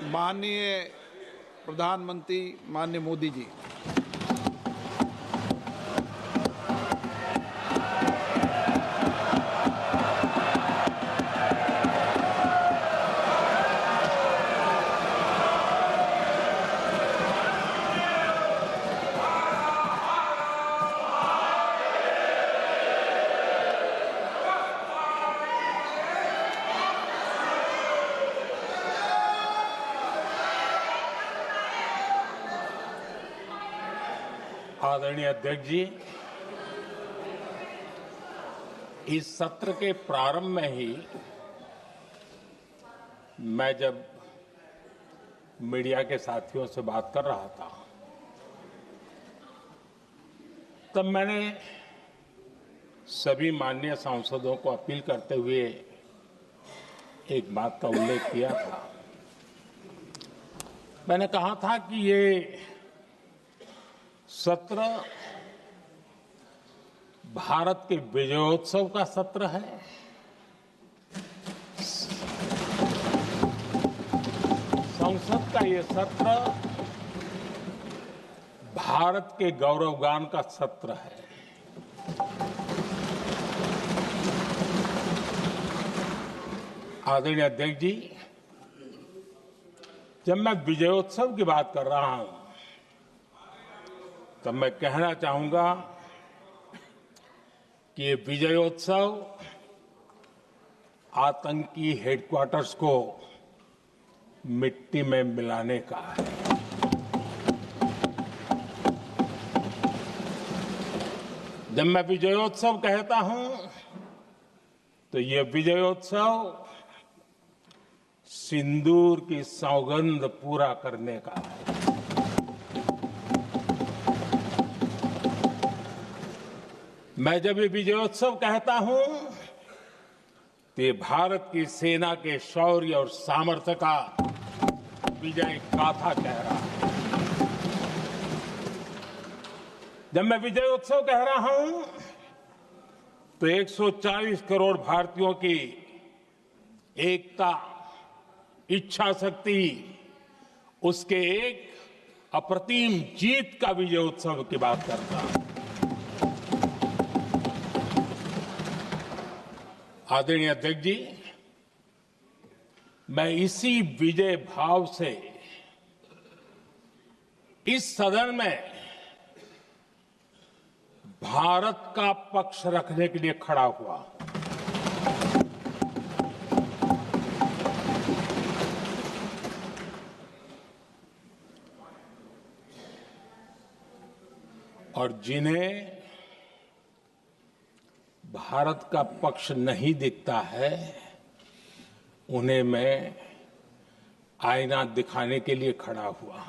माननीय प्रधानमंत्री माननीय मोदी जी, आदरणीय अध्यक्ष जी, इस सत्र के प्रारंभ में ही मैं जब मीडिया के साथियों से बात कर रहा था तब मैंने सभी माननीय सांसदों को अपील करते हुए एक बात का उल्लेख किया था। मैंने कहा था कि ये सत्र भारत के विजयोत्सव का सत्र है। संसद का ये सत्र भारत के गौरवगान का सत्र है। आदरणीय अध्यक्ष जी, जब मैं विजयोत्सव की बात कर रहा हूं तब मैं कहना चाहूंगा कि ये विजयोत्सव आतंकी हेडक्वार्टर्स को मिट्टी में मिलाने का है। जब मैं विजयोत्सव कहता हूं तो ये विजयोत्सव सिंदूर की सौगंध पूरा करने का है। मैं जब ये विजयोत्सव कहता हूं तो ये भारत की सेना के शौर्य और सामर्थ्य का विजय गाथा कह रहा है। जब मैं विजयोत्सव कह रहा हूं तो 140 करोड़ भारतीयों की एकता, इच्छा शक्ति, उसके एक अप्रतिम जीत का विजयोत्सव की बात करता हूं। आदरणीय अध्यक्ष जी, मैं इसी विजय भाव से इस सदन में भारत का पक्ष रखने के लिए खड़ा हुआ। और जिन्हें भारत का पक्ष नहीं दिखता है उन्हें मैं आईना दिखाने के लिए खड़ा हुआ।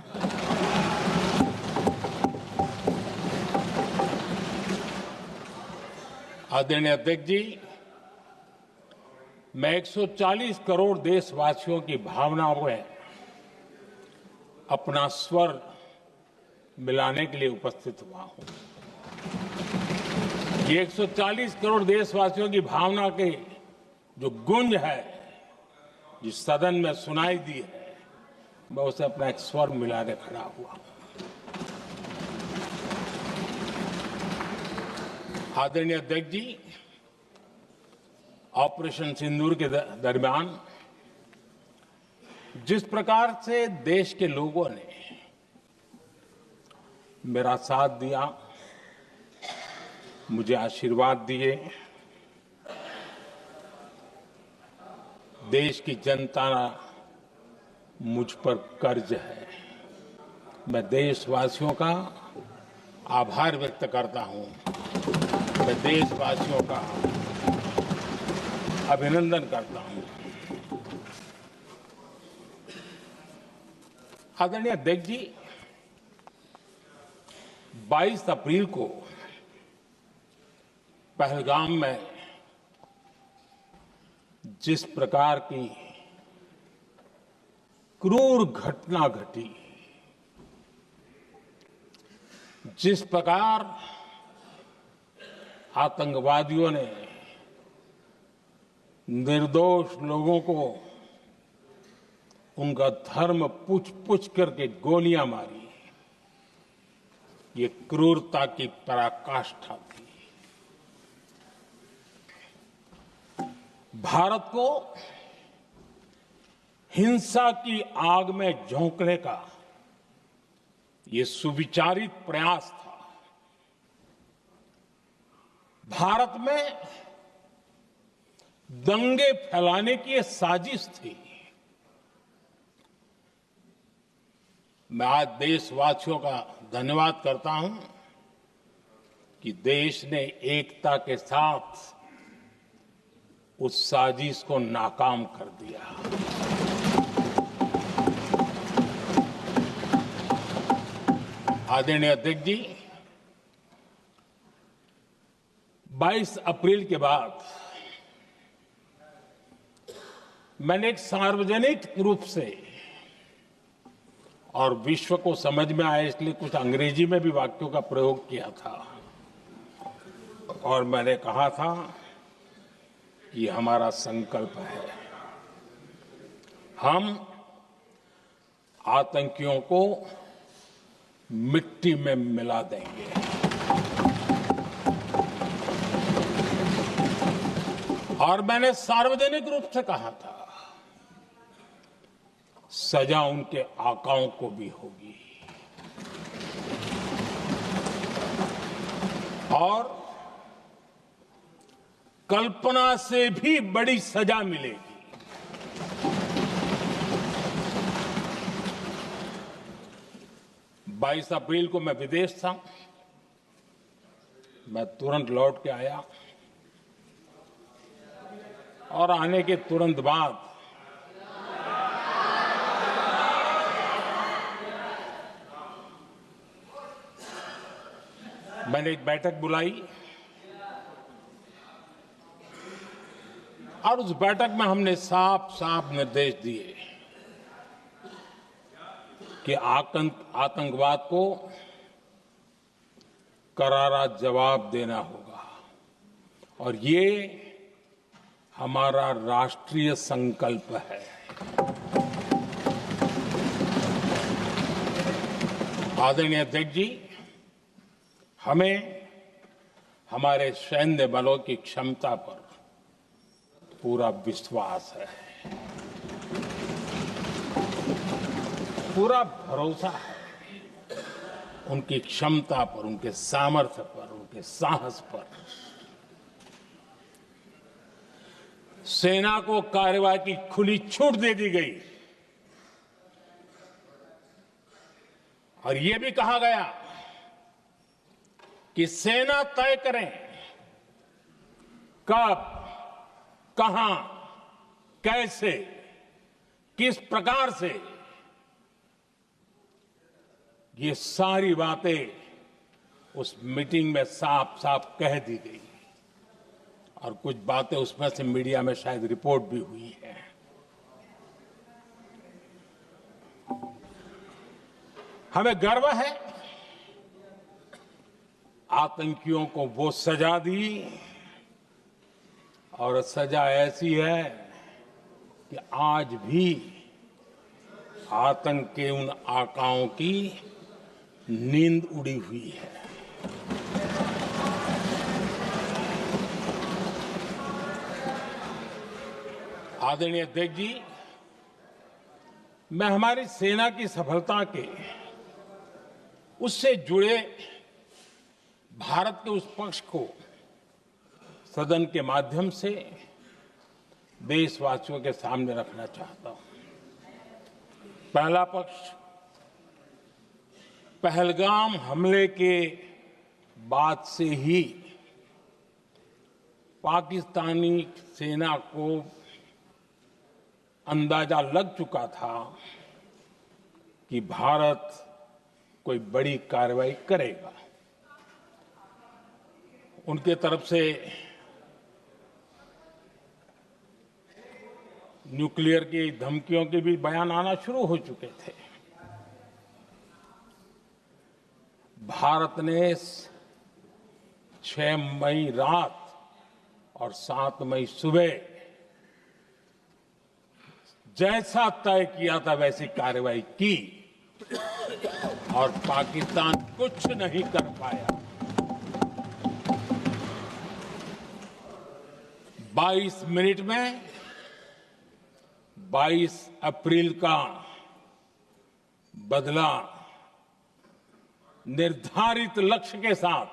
आदरणीय अध्यक्ष जी, मैं 140 करोड़ देशवासियों की भावनाओं में अपना स्वर मिलाने के लिए उपस्थित हुआ हूं। ये 140 करोड़ देशवासियों की भावना के जो गूंज है, जिस सदन में सुनाई दी है, मैं उसे अपना एक स्वर मिलाने खड़ा हुआ। आदरणीय अध्यक्ष जी, ऑपरेशन सिंदूर के दरमियान जिस प्रकार से देश के लोगों ने मेरा साथ दिया, मुझे आशीर्वाद दिए, देश की जनता मुझ पर कर्ज है। मैं देशवासियों का आभार व्यक्त करता हूं। मैं देशवासियों का अभिनंदन करता हूं। आदरणीय अध्यक्ष जी, 22 अप्रैल को पहलगाम में जिस प्रकार की क्रूर घटना घटी, जिस प्रकार आतंकवादियों ने निर्दोष लोगों को उनका धर्म पूछ पूछ करके गोलियां मारी, ये क्रूरता की पराकाष्ठा थी। भारत को हिंसा की आग में झोंकने का ये सुविचारित प्रयास था। भारत में दंगे फैलाने की ये साजिश थी। मैं आज देशवासियों का धन्यवाद करता हूं कि देश ने एकता के साथ उस साजिश को नाकाम कर दिया। आदरणीय अध्यक्ष जी, 22 अप्रैल के बाद मैंने एक सार्वजनिक रूप से और विश्व को समझ में आए इसलिए कुछ अंग्रेजी में भी वाक्यों का प्रयोग किया था और मैंने कहा था कि हमारा संकल्प है, हम आतंकियों को मिट्टी में मिला देंगे। और मैंने सार्वजनिक रूप से कहा था, सजा उनके आकाओं को भी होगी और कल्पना से भी बड़ी सजा मिलेगी। 22 अप्रैल को मैं विदेश था, मैं तुरंत लौट के आया और आने के तुरंत बाद मैंने एक बैठक बुलाई और उस बैठक में हमने साफ साफ निर्देश दिए कि आतंकवाद को करारा जवाब देना होगा और ये हमारा राष्ट्रीय संकल्प है। आदरणीय अध्यक्ष जी, हमें हमारे सैन्य बलों की क्षमता पर पूरा विश्वास है, पूरा भरोसा है उनकी क्षमता पर, उनके सामर्थ्य पर, उनके साहस पर। सेना को कार्रवाई की खुली छूट दे दी गई और यह भी कहा गया कि सेना तय करें कब, कहां, कैसे, किस प्रकार से। ये सारी बातें उस मीटिंग में साफ साफ कह दी गई और कुछ बातें उसमें से मीडिया में शायद रिपोर्ट भी हुई है। हमें गर्व है आतंकियों को वो सजा दी और सजा ऐसी है कि आज भी आतंक के उन आकाओं की नींद उड़ी हुई है। आदरणीय अध्यक्ष जी, मैं हमारी सेना की सफलता के उससे जुड़े भारत के उस पक्ष को सदन के माध्यम से देशवासियों के सामने रखना चाहता हूं। पहला पक्ष, पहलगाम हमले के बाद से ही पाकिस्तानी सेना को अंदाजा लग चुका था कि भारत कोई बड़ी कार्रवाई करेगा। उनके तरफ से न्यूक्लियर की धमकियों के भी बयान आना शुरू हो चुके थे। भारत ने 6 मई रात और 7 मई सुबह जैसा तय किया था वैसी कार्रवाई की और पाकिस्तान कुछ नहीं कर पाया। 22 मिनट में 22 अप्रैल का बदला निर्धारित लक्ष्य के साथ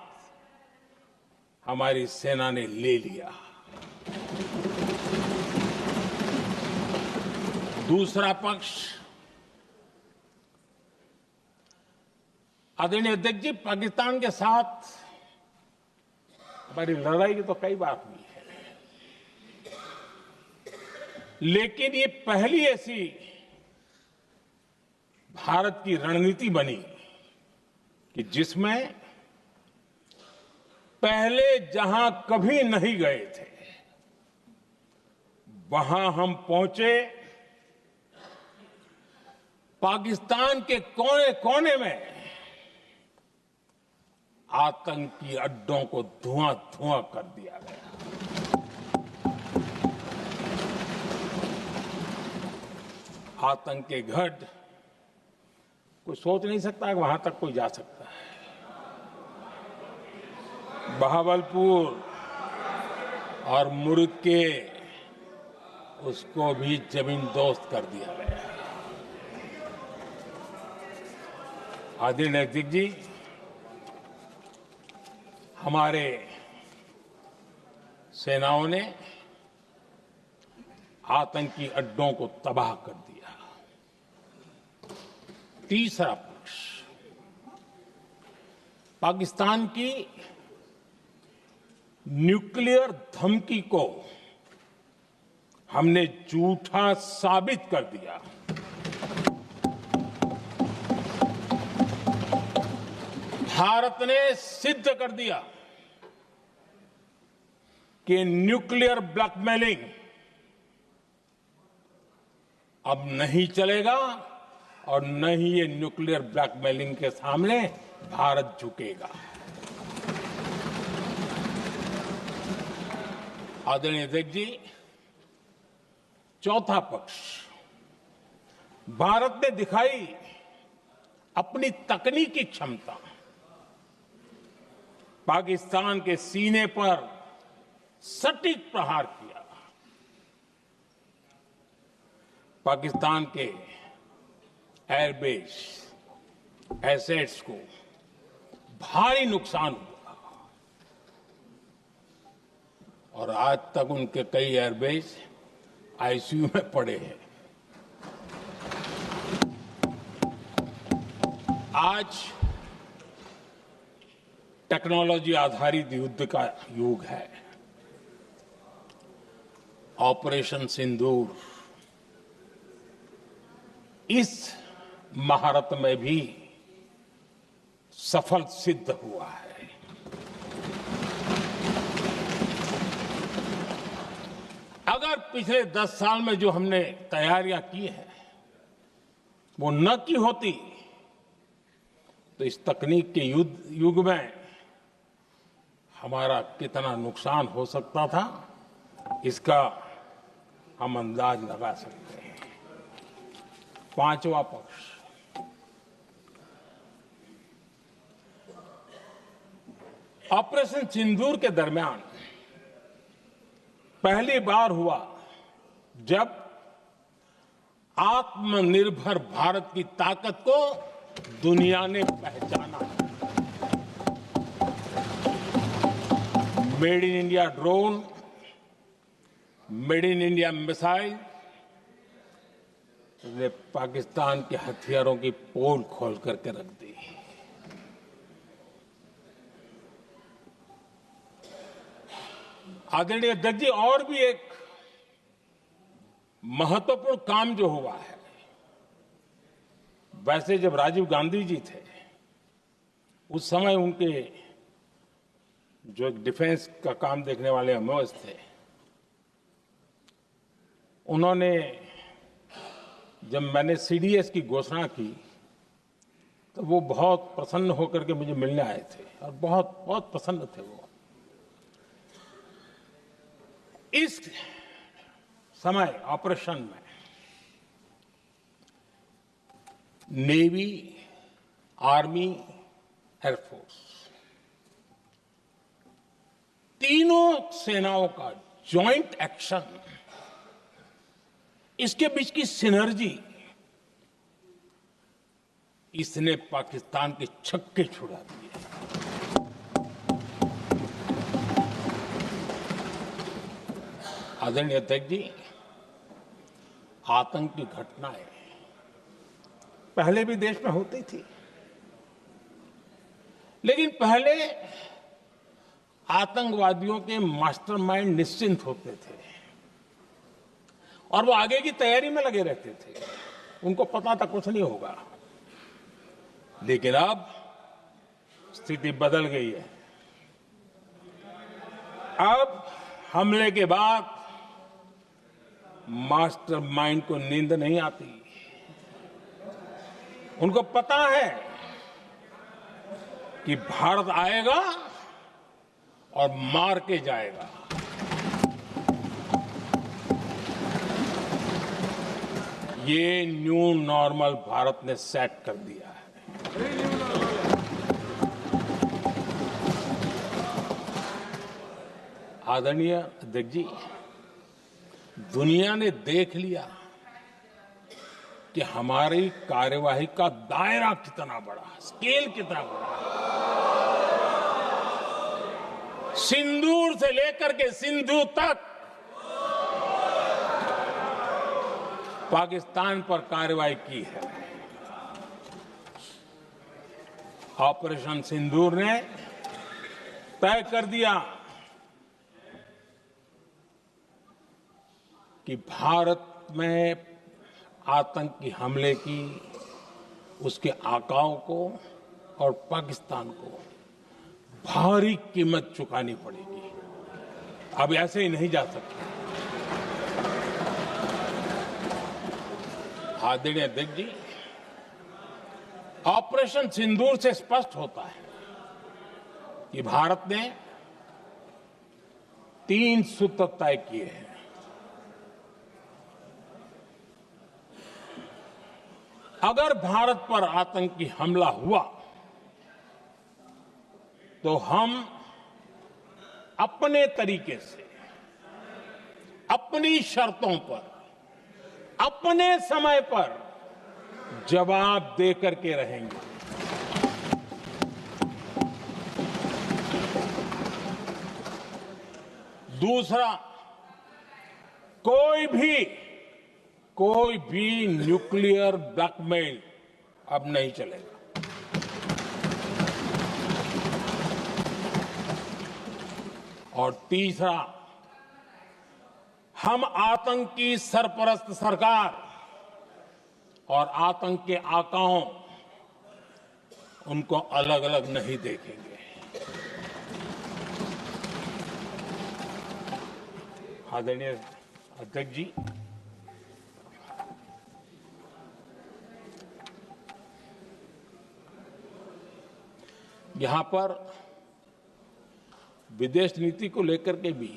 हमारी सेना ने ले लिया। दूसरा पक्ष, आदरणीय अध्यक्ष जी, पाकिस्तान के साथ हमारी लड़ाई की तो कई बार हुई है, लेकिन ये पहली ऐसी भारत की रणनीति बनी कि जिसमें पहले जहां कभी नहीं गए थे वहां हम पहुंचे। पाकिस्तान के कोने कोने में आतंकी अड्डों को धुआं धुआं कर दिया गया। आतंक के गढ़ कोई सोच नहीं सकता कि वहां तक कोई जा सकता है। बहावलपुर और मुर्गे उसको भी जमीन दोस्त कर दिया गया। आदरणीय अध्यक्ष जी, हमारे सेनाओं ने आतंकी अड्डों को तबाह कर दिया। तीसरा पक्ष, पाकिस्तान की न्यूक्लियर धमकी को हमने झूठा साबित कर दिया। भारत ने सिद्ध कर दिया कि न्यूक्लियर ब्लैकमेलिंग अब नहीं चलेगा और न ही ये न्यूक्लियर ब्लैकमेलिंग के सामने भारत झुकेगा। आदरणीय अध्यक्ष जी, चौथा पक्ष, भारत ने दिखाई अपनी तकनीकी क्षमता। पाकिस्तान के सीने पर सटीक प्रहार किया। पाकिस्तान के एयरबेस एसेट्स को भारी नुकसान हुआ और आज तक उनके कई एयरबेस आईसीयू में पड़े हैं। आज टेक्नोलॉजी आधारित युद्ध का युग है। ऑपरेशन सिंदूर इस महारत में भी सफल सिद्ध हुआ है। अगर पिछले 10 साल में जो हमने तैयारियां की हैं वो न की होती तो इस तकनीक के युग में हमारा कितना नुकसान हो सकता था, इसका हम अंदाज लगा सकते हैं। पांचवा पक्ष, ऑपरेशन सिंदूर के दरमियान पहली बार हुआ जब आत्मनिर्भर भारत की ताकत को दुनिया ने पहचाना। Made in India drone, made in India missile ने पाकिस्तान के हथियारों की पोल खोल करके रख दी। आदरणीय अध्यक्ष जी, और भी एक महत्वपूर्ण काम जो हुआ है, वैसे जब राजीव गांधी जी थे उस समय उनके जो एक डिफेंस का काम देखने वाले एमओएस थे, उन्होंने जब मैंने सीडीएस की घोषणा की तो वो बहुत प्रसन्न होकर के मुझे मिलने आए थे और बहुत बहुत प्रसन्न थे वो। इस समय ऑपरेशन में नेवी, आर्मी, एयरफोर्स, तीनों सेनाओं का जॉइंट एक्शन, इसके बीच की सिनर्जी, इसने पाकिस्तान के छक्के छुड़ा दिए। आदरणीय अध्यक्ष जी, आतंक की घटनाएं पहले भी देश में होती थी, लेकिन पहले आतंकवादियों के मास्टरमाइंड निश्चिंत होते थे और वो आगे की तैयारी में लगे रहते थे, उनको पता था कुछ नहीं होगा। लेकिन अब स्थिति बदल गई है। अब हमले के बाद मास्टरमाइंड को नींद नहीं आती। उनको पता है कि भारत आएगा और मार के जाएगा। ये न्यू नॉर्मल भारत ने सेट कर दिया है। आदरणीय अध्यक्ष जी, दुनिया ने देख लिया कि हमारी कार्यवाही का दायरा कितना बड़ा, स्केल कितना बड़ा। सिंदूर से लेकर के सिंधु तक पाकिस्तान पर कार्रवाई की है। ऑपरेशन सिंदूर ने तय कर दिया कि भारत में आतंकी हमले की, उसके आकाओं को और पाकिस्तान को भारी कीमत चुकानी पड़ेगी। अब ऐसे ही नहीं जा सकते। आदरणीय अध्यक्ष जी, ऑपरेशन सिंदूर से स्पष्ट होता है कि भारत ने 3 सूत्र तय किए हैं। अगर भारत पर आतंकी हमला हुआ तो हम अपने तरीके से, अपनी शर्तों पर, अपने समय पर जवाब दे करके रहेंगे। दूसरा, कोई भी न्यूक्लियर ब्लैकमेल अब नहीं चलेगा। और तीसरा, हम आतंक की सरपरस्त सरकार और आतंक के आकाओं, उनको अलग अलग नहीं देखेंगे। आदरणीय अध्यक्ष जी, यहां पर विदेश नीति को लेकर के भी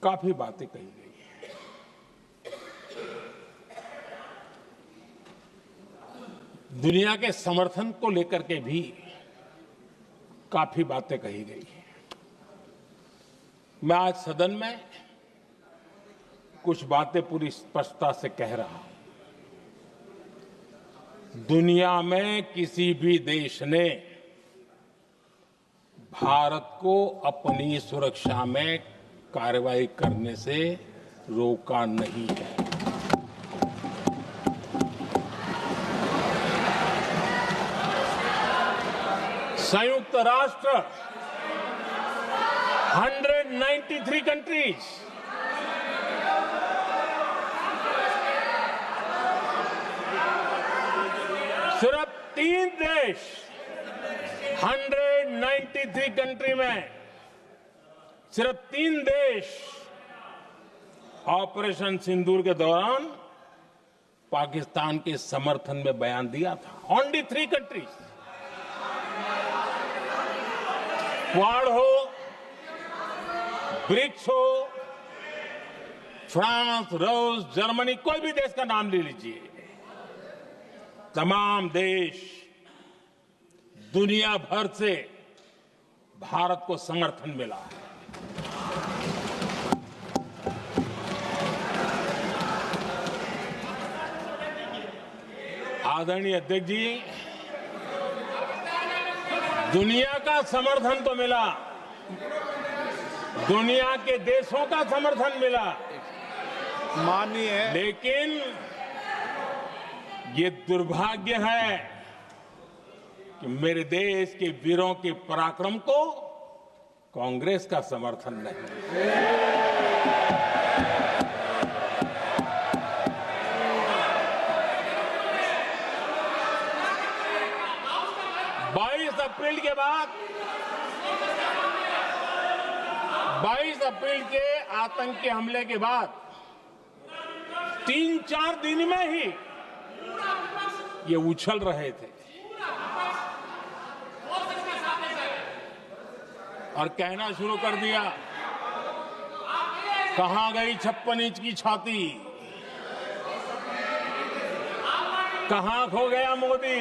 काफी बातें कही गई हैं। दुनिया के समर्थन को लेकर के भी काफी बातें कही गई हैं। मैं आज सदन में कुछ बातें पूरी स्पष्टता से कह रहा हूं। दुनिया में किसी भी देश ने भारत को अपनी सुरक्षा में कार्रवाई करने से रोका नहीं है। संयुक्त राष्ट्र 193 कंट्रीज, सिर्फ 3 देश 193 कंट्री में सिर्फ 3 देश ऑपरेशन सिंदूर के दौरान पाकिस्तान के समर्थन में बयान दिया था। Only 3 countries. क्वाड हो, ब्रिक्स हो, फ्रांस, रूस, जर्मनी, कोई भी देश का नाम ले लीजिए, तमाम देश दुनिया भर से भारत को समर्थन मिला है। आदरणीय अध्यक्ष जी, दुनिया का समर्थन तो मिला, दुनिया के देशों का समर्थन मिला, माननीय, लेकिन ये दुर्भाग्य है कि मेरे देश के वीरों के पराक्रम को कांग्रेस का समर्थन नहीं। 22 अप्रैल के बाद 22 अप्रैल के आतंकी हमले के बाद 3-4 दिन में ही ये उछल रहे थे और कहना शुरू कर दिया, कहां गई 56 इंच की छाती, कहां खो गया मोदी,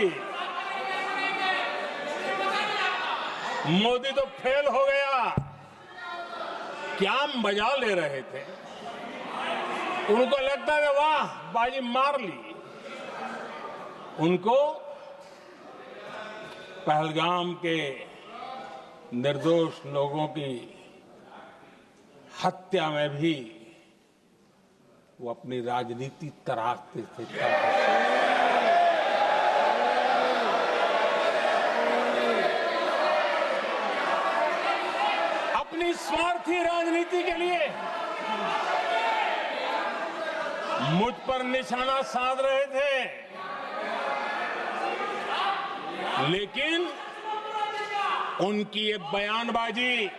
मोदी तो फेल हो गया। क्या मजा ले रहे थे, उनको लगता है वाह बाजी मार ली। उनको पहलगाम के निर्दोष लोगों की हत्या में भी वो अपनी राजनीति तराशते थे। अपनी स्वार्थी राजनीति के लिए मुझ पर निशाना साध रहे थे, लेकिन उनकी ये बयानबाजी,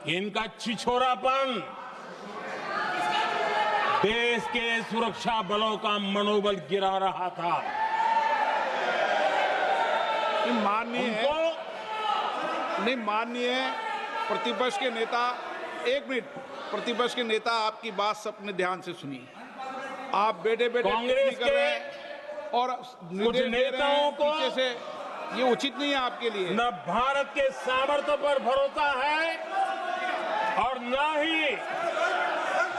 इनका छिछोरापन देश के सुरक्षा बलों का मनोबल गिरा रहा था। माननीय प्रतिपक्ष के नेता, एक मिनट, प्रतिपक्ष के नेता आपकी बात अपने ध्यान से सुनिए। आप बेटे कांग्रेस कर रहे हैं और कुछ नेताओं को पीछे से, ये उचित नहीं है आपके लिए। न भारत के सामर्थ्य पर भरोसा है और न ही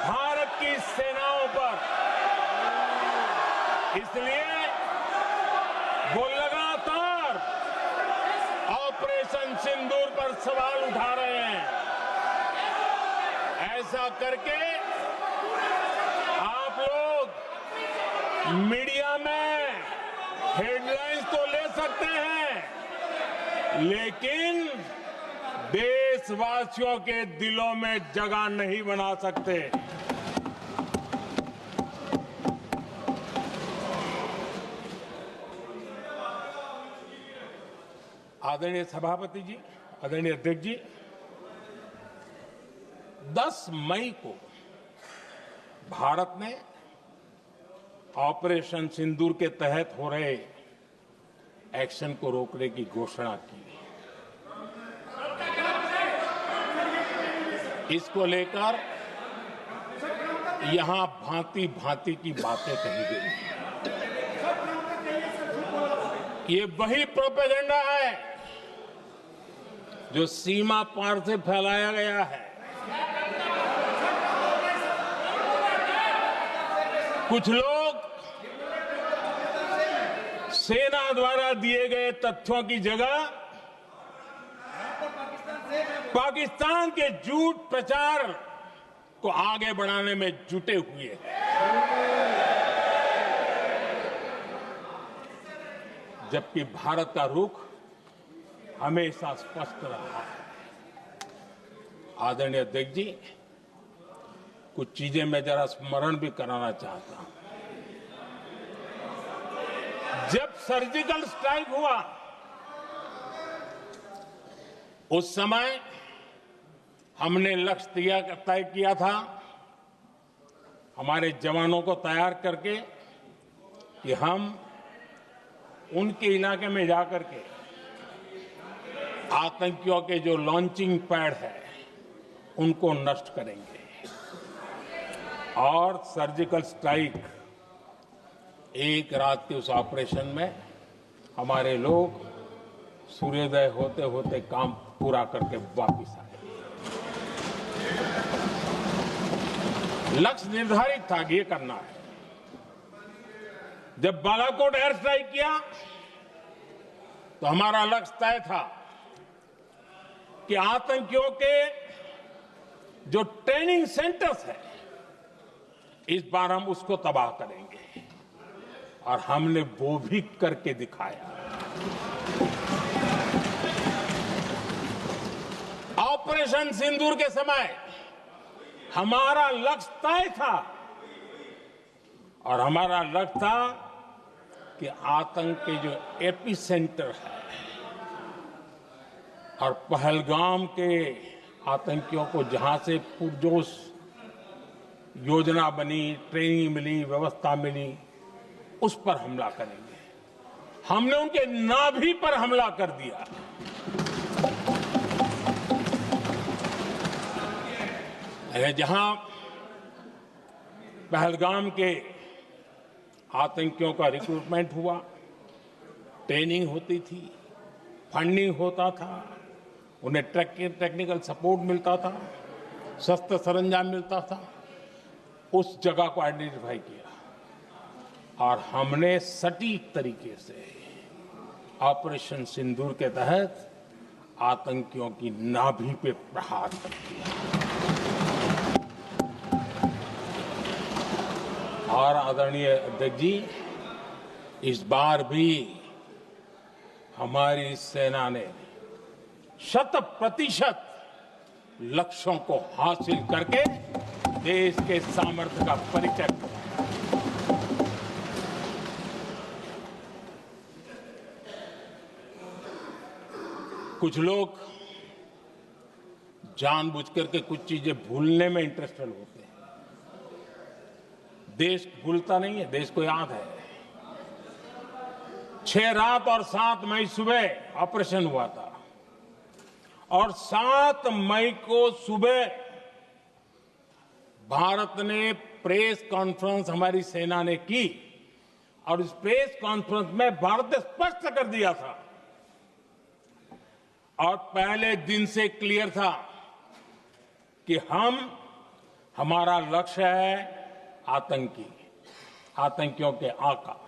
भारत की सेनाओं पर, इसलिए वो लगातार ऑपरेशन सिंदूर पर सवाल उठा रहे हैं। ऐसा करके आप लोग मीडिया में हेडलाइंस तो ले सकते हैं, लेकिन देशवासियों के दिलों में जगह नहीं बना सकते। आदरणीय सभापति जी, आदरणीय अध्यक्ष जी, 10 मई को भारत ने ऑपरेशन सिंदूर के तहत हो रहे एक्शन को रोकने की घोषणा की। इसको लेकर यहां भांति भांति की बातें कही गई। ये वही प्रोपेगेंडा है जो सीमा पार से फैलाया गया है। कुछ लोग सेना द्वारा दिए गए तथ्यों की जगह पाकिस्तान के झूठ प्रचार को आगे बढ़ाने में जुटे हुए हैं। जबकि भारत का रुख हमेशा स्पष्ट रहा है। आदरणीय अध्यक्ष जी, कुछ चीजें मैं जरा स्मरण भी कराना चाहता हूं। जब सर्जिकल स्ट्राइक हुआ, उस समय हमने लक्ष्य तय किया था, हमारे जवानों को तैयार करके कि हम उनके इलाके में जाकर के आतंकियों के जो लॉन्चिंग पैड है उनको नष्ट करेंगे और सर्जिकल स्ट्राइक एक रात के उस ऑपरेशन में हमारे लोग सूर्योदय होते होते काम पूरा करके वापस आए। लक्ष्य निर्धारित था कि ये करना है। जब बालाकोट एयर स्ट्राइक किया तो हमारा लक्ष्य तय था कि आतंकियों के जो ट्रेनिंग सेंटर्स है इस बार हम उसको तबाह करेंगे, और हमने वो भी करके दिखाया। ऑपरेशन सिंदूर के समय हमारा लक्ष्य तय था, और हमारा लक्ष्य था कि आतंक के जो एपी सेंटर है और पहलगाम के आतंकियों को जहां से पुरजोश योजना बनी, ट्रेनिंग मिली, व्यवस्था मिली, उस पर हमला करेंगे। हमने उनके नाभि पर हमला कर दिया। जहां पहलगाम के आतंकियों का रिक्रूटमेंट हुआ, ट्रेनिंग होती थी, फंडिंग होता था, उन्हें टेक्निकल सपोर्ट मिलता था, शस्त्र सरंजाम मिलता था, उस जगह को आइडेंटिफाई किया और हमने सटीक तरीके से ऑपरेशन सिंदूर के तहत आतंकियों की नाभि पे प्रहार कर दिया। और आदरणीय अध्यक्ष जी, इस बार भी हमारी सेना ने 100% लक्ष्यों को हासिल करके देश के सामर्थ्य का परिचय दिया। कुछ लोग जानबूझ करके कुछ चीजें भूलने में इंटरेस्टेड होते हैं। देश भूलता नहीं है, देश को याद है। 6 रात और 7 मई सुबह ऑपरेशन हुआ था, और 7 मई को सुबह भारत ने प्रेस कॉन्फ्रेंस हमारी सेना ने की, और इस प्रेस कॉन्फ्रेंस में भारत ने स्पष्ट कर दिया था, और पहले दिन से क्लियर था कि हमारा लक्ष्य है आतंकियों के आका,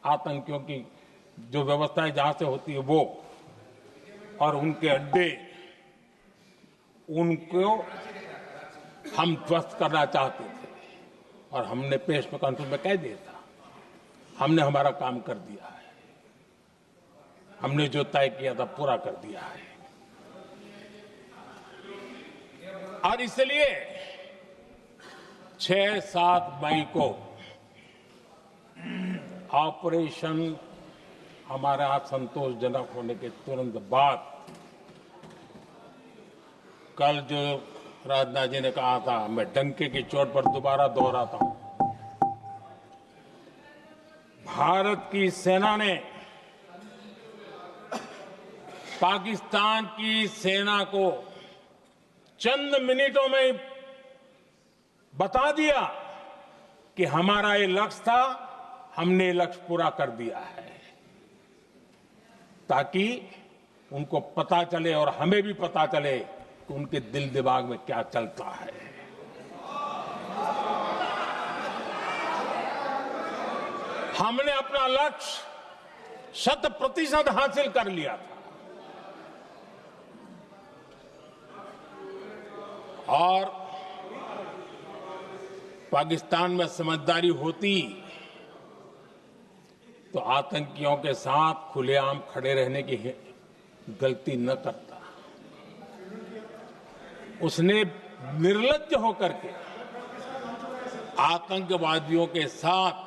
आतंकियों की जो व्यवस्थाएं जहां से होती है वो, और उनके अड्डे, उनको हम ध्वस्त करना चाहते थे। और हमने प्रेस कॉन्फ्रेंस में कह दिया था, हमने हमारा काम कर दिया है, हमने जो तय किया था पूरा कर दिया है। और इसलिए 6-7 मई को ऑपरेशन हमारा संतोषजनक होने के तुरंत बाद कल जो राजनाथ जी ने कहा था, मैं डंके की चोट पर दोबारा दोहराता हूं, भारत की सेना ने पाकिस्तान की सेना को चंद मिनटों में बता दिया कि हमारा ये लक्ष्य था, हमने लक्ष्य पूरा कर दिया है, ताकि उनको पता चले और हमें भी पता चले कि उनके दिल दिमाग में क्या चलता है। हमने अपना लक्ष्य 100% हासिल कर लिया था, और पाकिस्तान में समझदारी होती तो आतंकियों के साथ खुलेआम खड़े रहने की गलती न करता। उसने निर्लज्ज होकर के आतंकवादियों के साथ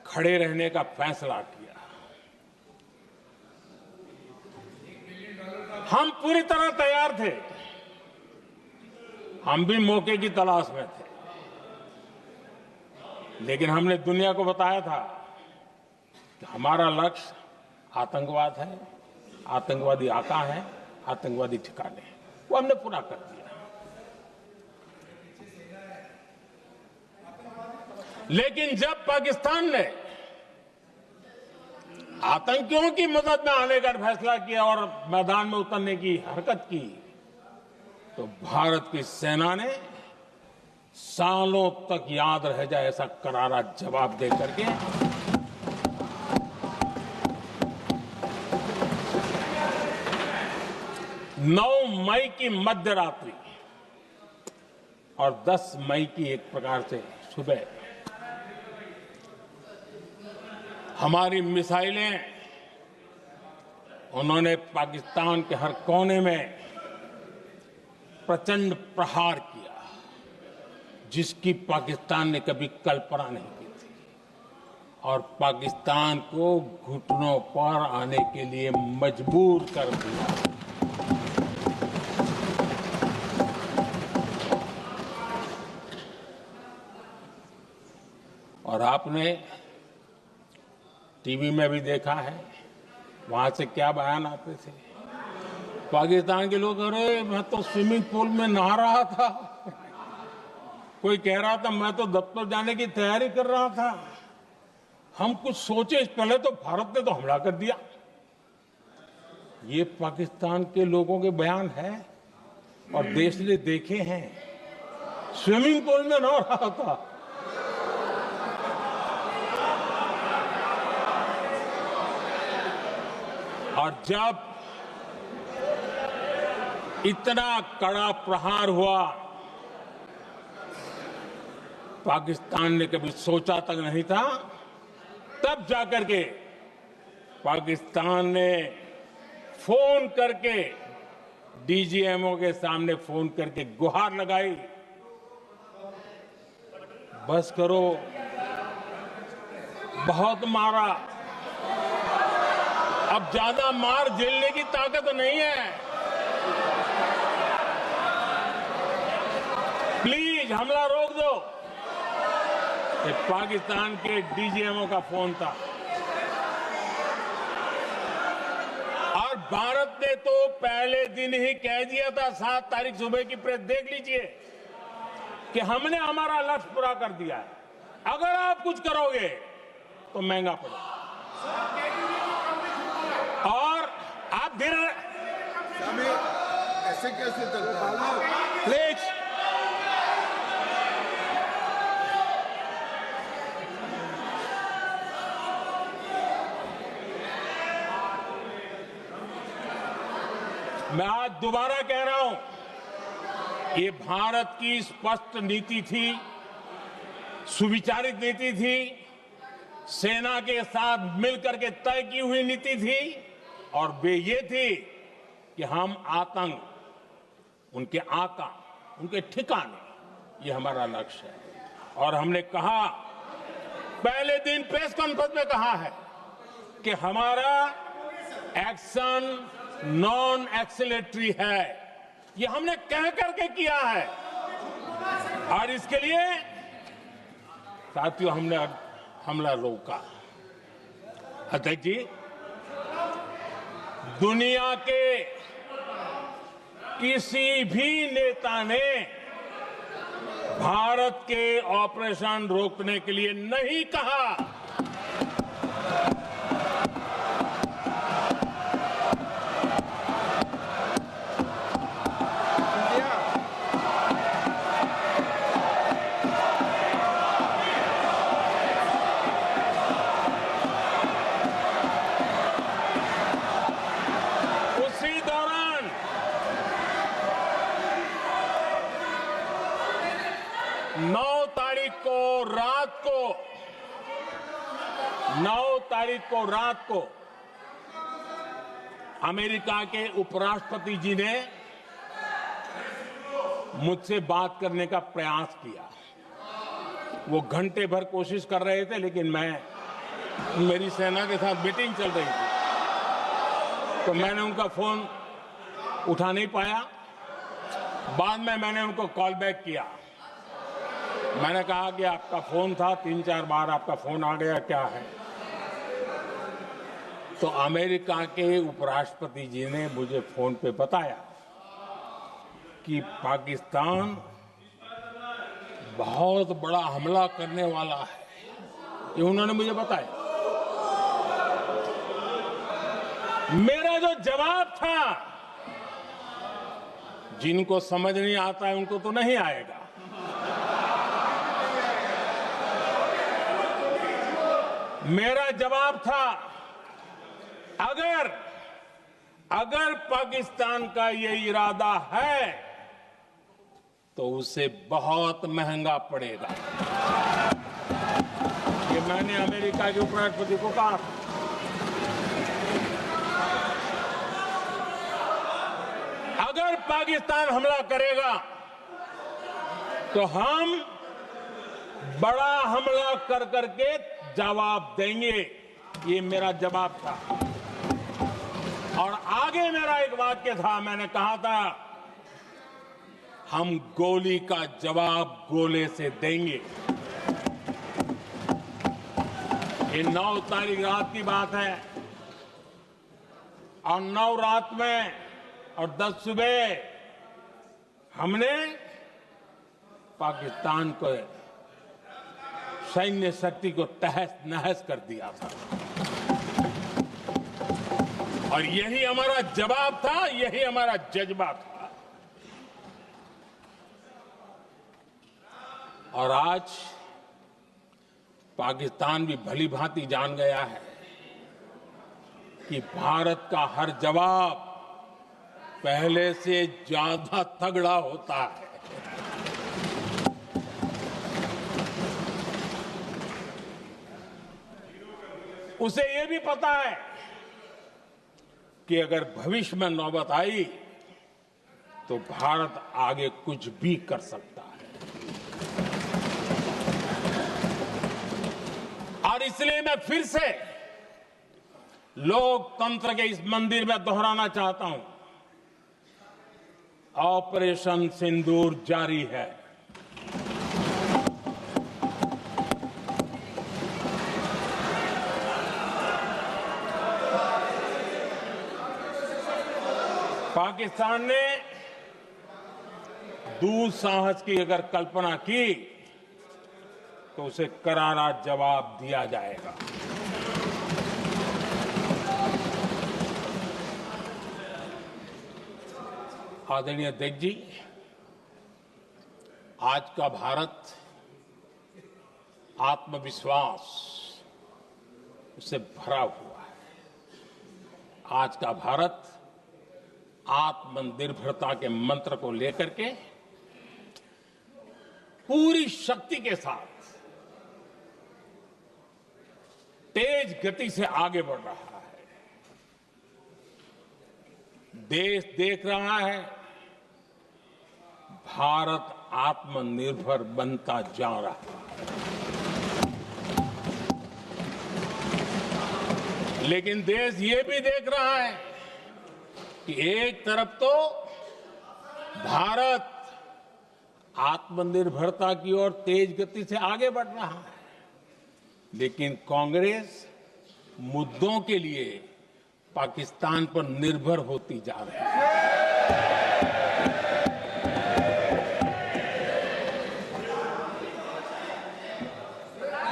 खड़े रहने का फैसला किया। हम पूरी तरह तैयार थे, हम भी मौके की तलाश में थे, लेकिन हमने दुनिया को बताया था कि हमारा लक्ष्य आतंकवाद है, आतंकवादी आका है, आतंकवादी ठिकाने हैं, वो हमने पूरा कर दिया। लेकिन जब पाकिस्तान ने आतंकियों की मदद में आने का फैसला किया और मैदान में उतरने की हरकत की, तो भारत की सेना ने सालों तक याद रह जाए ऐसा करारा जवाब दे करके 9 मई की मध्य रात्रि और 10 मई की एक प्रकार से सुबह हमारी मिसाइलें उन्होंने पाकिस्तान के हर कोने में प्रचंड प्रहार किया, जिसकी पाकिस्तान ने कभी कल्पना नहीं की थी, और पाकिस्तान को घुटनों पर आने के लिए मजबूर कर दिया। और आपने टीवी में भी देखा है, वहां से क्या बयान आते थे। पाकिस्तान के लोग, अरे मैं तो स्विमिंग पूल में नहा रहा था, कोई कह रहा था मैं तो दफ्तर जाने की तैयारी कर रहा था, हम कुछ सोचे पहले तो भारत ने तो हमला कर दिया। ये पाकिस्तान के लोगों के बयान है और देश ने देखे हैं। स्विमिंग पूल में नहा रहा था। और जब इतना कड़ा प्रहार हुआ, पाकिस्तान ने कभी सोचा तक नहीं था, तब जाकर के पाकिस्तान ने फोन करके डीजीएमओ के सामने फोन करके गुहार लगाई, बस करो, बहुत मारा, अब ज्यादा मार झेलने की ताकत नहीं है, प्लीज हमला रोक दो। ये पाकिस्तान के डीजीएमओ का फोन था। और भारत ने तो पहले दिन ही कह दिया था, 7 तारीख सुबह की प्रेस देख लीजिए, कि हमने हमारा लक्ष्य पूरा कर दिया है, अगर आप कुछ करोगे तो महंगा पड़ेगा। और आप धीरे ऐसे कैसे चलता है? प्लीज मैं आज दोबारा कह रहा हूं, ये भारत की स्पष्ट नीति थी, सुविचारित नीति थी, सेना के साथ मिलकर के तय की हुई नीति थी, और वे ये थी कि हम आतंक, उनके आका, उनके ठिकाने, ये हमारा लक्ष्य है। और हमने कहा, पहले दिन प्रेस कॉन्फ्रेंस में कहा है कि हमारा एक्शन नॉन एक्सीलेटरी है, ये हमने कह करके किया है। और इसके लिए साथियों हमने हमला रोका। अध्यक्ष जी, दुनिया के किसी भी नेता ने भारत के ऑपरेशन रोकने के लिए नहीं कहा। उसी दौरान 9 तारीख को रात को अमेरिका के उपराष्ट्रपति जी ने मुझसे बात करने का प्रयास किया। वो घंटे भर कोशिश कर रहे थे, लेकिन मेरी सेना के साथ मीटिंग चल रही थी, तो मैंने उनका फोन उठा नहीं पाया। बाद में मैंने उनको कॉल बैक किया। मैंने कहा कि आपका फोन था, 3-4 बार आपका फोन आ गया, क्या है? तो अमेरिका के उपराष्ट्रपति जी ने मुझे फोन पे बताया कि पाकिस्तान बहुत बड़ा हमला करने वाला है, ये उन्होंने मुझे बताया। मेरा जो जवाब था, जिनको समझ नहीं आता है उनको तो नहीं आएगा। मेरा जवाब था, अगर पाकिस्तान का ये इरादा है तो उसे बहुत महंगा पड़ेगा। ये मैंने अमेरिका के उपराष्ट्रपति को कहा। अगर पाकिस्तान हमला करेगा तो हम बड़ा हमला कर करके जवाब देंगे। ये मेरा जवाब था। और आगे मेरा एक वाक्य था, मैंने कहा था हम गोली का जवाब गोले से देंगे। ये 9 तारीख रात की बात है और 9 रात में और 10 सुबह हमने पाकिस्तान को सैन्य शक्ति को तहस नहस कर दिया था। और यही हमारा जवाब था, यही हमारा जज्बा था। और आज पाकिस्तान भी भली भांति जान गया है कि भारत का हर जवाब पहले से ज्यादा तगड़ा होता है। उसे यह भी पता है कि अगर भविष्य में नौबत आई तो भारत आगे कुछ भी कर सकता है। और इसलिए मैं फिर से लोकतंत्र के इस मंदिर में दोहराना चाहता हूं, ऑपरेशन सिंदूर जारी है। पाकिस्तान ने दुस्साहस की अगर कल्पना की तो उसे करारा जवाब दिया जाएगा। आदरणीय अध्यक्ष जी, आज का भारत आत्मविश्वास से भरा हुआ है। आज का भारत आत्मनिर्भरता के मंत्र को लेकर के पूरी शक्ति के साथ तेज गति से आगे बढ़ रहा है। देश देख रहा है भारत आत्मनिर्भर बनता जा रहा है। लेकिन देश ये भी देख रहा है कि एक तरफ तो भारत आत्मनिर्भरता की ओर तेज गति से आगे बढ़ रहा है, लेकिन कांग्रेस मुद्दों के लिए पाकिस्तान पर निर्भर होती जा रही है।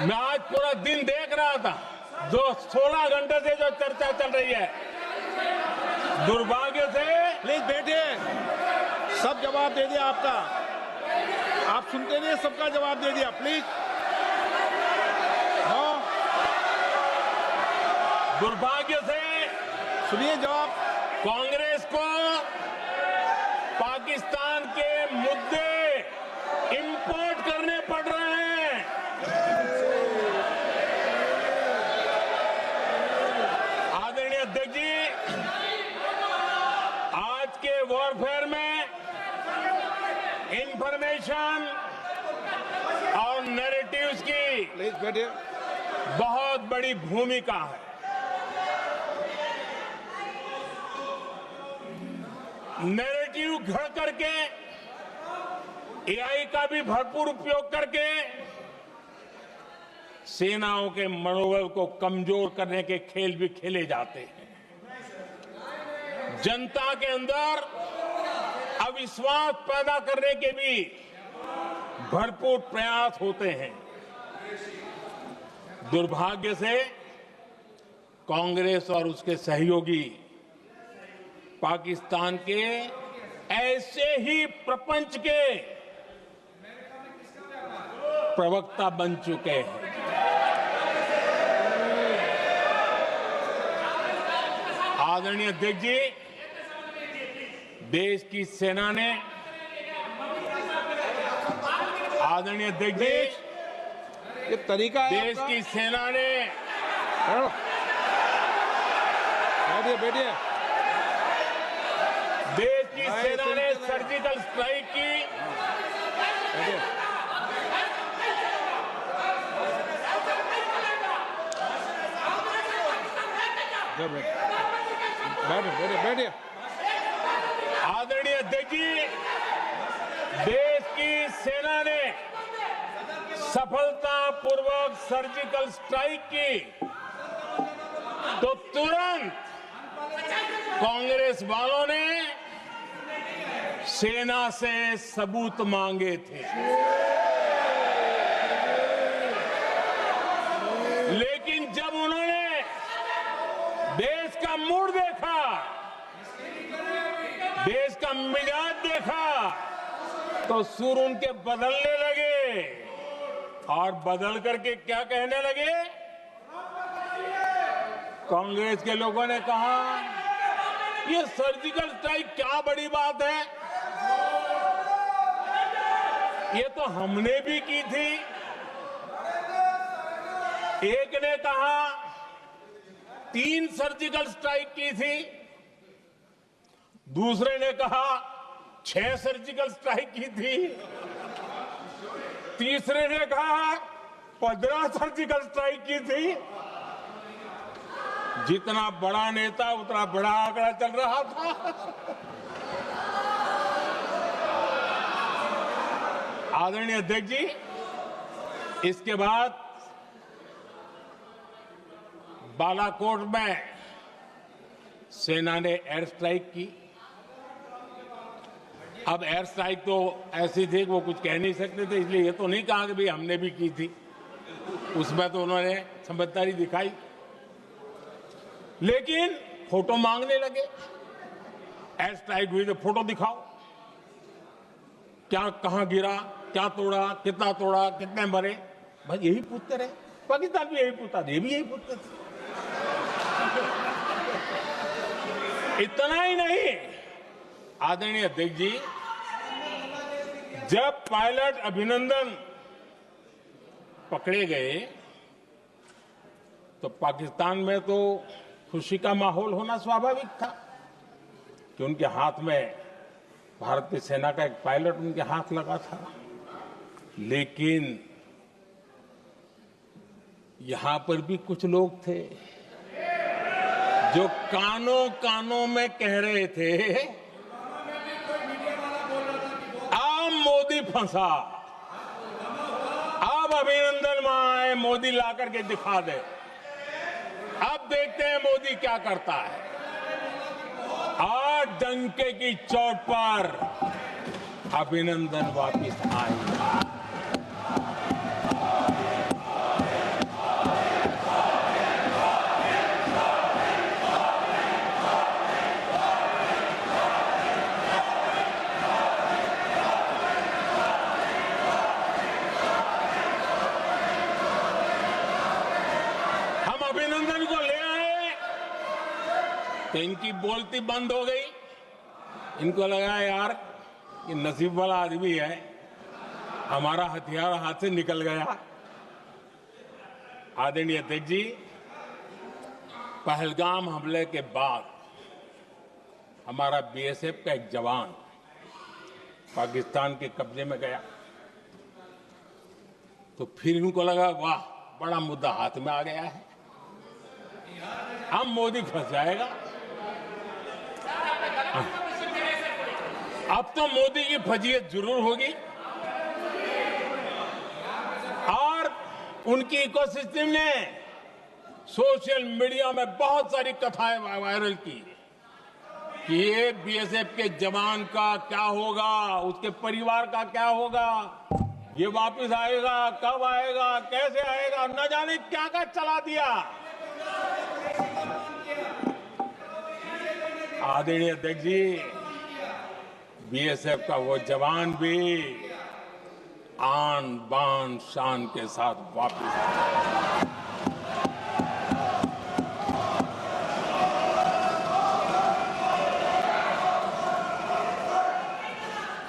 मैं आज पूरा दिन देख रहा था, जो 16 घंटे से जो चर्चा चल रही है, दुर्भाग्य से। प्लीज बैठिए, सब जवाब दे दिया आपका। आप सुनते नहीं, सबका जवाब दे दिया। प्लीज दुर्भाग्य से सुनिए जवाब। कांग्रेस को पाकिस्तान के मुद्दे इंपोर्ट करने पड़ रहे हैं। आदरणीय अध्यक्ष जी, आज के वॉरफेयर में इंफॉर्मेशन और नैरेटिव्स की प्लीज बैठिए। बहुत बड़ी भूमिका है। नैरेटिव घड़ करके, एआई का भी भरपूर उपयोग करके सेनाओं के मनोबल को कमजोर करने के खेल भी खेले जाते हैं। जनता के अंदर अविश्वास पैदा करने के भी भरपूर प्रयास होते हैं। दुर्भाग्य से कांग्रेस और उसके सहयोगी पाकिस्तान के ऐसे ही प्रपंच के प्रवक्ता बन चुके हैं। आदरणीय अध्यक्ष जी, देश की सेना ने, आदरणीय अध्यक्ष जी, ये तरीका है देश आपका? की सेना ने, बैठिए बैठिए। देश की सेना ने सर्जिकल स्ट्राइक की। बैठिए। बैठिए बैठिए। आदरणीय अध्यक्ष जी, देश की सेना ने सफलतापूर्वक सर्जिकल स्ट्राइक की तो तुरंत कांग्रेस वालों ने सेना से सबूत मांगे थे, लेकिन जब उन्होंने देश का मूड देखा, देश का मिजाज देखा, तो सुर उनके बदलने लगे और बदल करके क्या कहने लगे? कांग्रेस के लोगों ने कहा, ये सर्जिकल स्ट्राइक क्या बड़ी बात है, ये तो हमने भी की थी। एक ने कहा 3 सर्जिकल स्ट्राइक की थी, दूसरे ने कहा 6 सर्जिकल स्ट्राइक की थी, तीसरे ने कहा 15 सर्जिकल स्ट्राइक की थी। जितना बड़ा नेता उतना बड़ा आंकड़ा चल रहा था। आदरणीय अध्यक्ष जी, इसके बाद बालाकोट में सेना ने एयर स्ट्राइक की। अब एयर स्ट्राइक तो ऐसी थी कि वो कुछ कह नहीं सकते थे, इसलिए ये तो नहीं कहा कि भाई हमने भी की थी। उसमें तो उन्होंने समझदारी दिखाई, लेकिन फोटो मांगने लगे। एयर स्ट्राइक हुई तो फोटो दिखाओ, क्या कहां गिरा, क्या तोड़ा, कितने मरे, बस यही पूछते रहे। पाकिस्तान भी यही पूछता था, ये भी यही पूछते थे। इतना ही नहीं, आदरणीय अध्यक्ष जी, जब पायलट अभिनंदन पकड़े गए तो पाकिस्तान में तो खुशी का माहौल होना स्वाभाविक था कि उनके हाथ में भारतीय सेना का एक पायलट उनके हाथ लगा था। लेकिन यहां पर भी कुछ लोग थे जो कानों कानों में कह रहे थे, अब मोदी फंसा, अब अभिनंदन वहां आए, मोदी ला करके दिखा दे, अब देखते हैं मोदी क्या करता है। आज डंके की चोट पर अभिनंदन वापिस आए। अभिनंदन को ले आए तो इनकी बोलती बंद हो गई। इनको लगा यार ये नसीब वाला आदमी है, हमारा हथियार हाथ से निकल गया। आदरणीय अध्यक्ष जी, पहलगाम हमले के बाद हमारा बीएसएफ का एक जवान पाकिस्तान के कब्जे में गया तो फिर इनको लगा वाह बड़ा मुद्दा हाथ में आ गया है, अब मोदी फंस जाएगा। अब तो मोदी की फजीयत जरूर होगी। और उनकी इकोसिस्टम ने सोशल मीडिया में बहुत सारी कथाएं वायरल की कि ये बीएसएफ के जवान का क्या होगा, उसके परिवार का क्या होगा। ये वापस आएगा, कब आएगा, कैसे आएगा, न जाने क्या क्या चला दिया। आदरणीय अध्यक्ष जी, बीएसएफ का वो जवान भी आन बान शान के साथ वापस आया।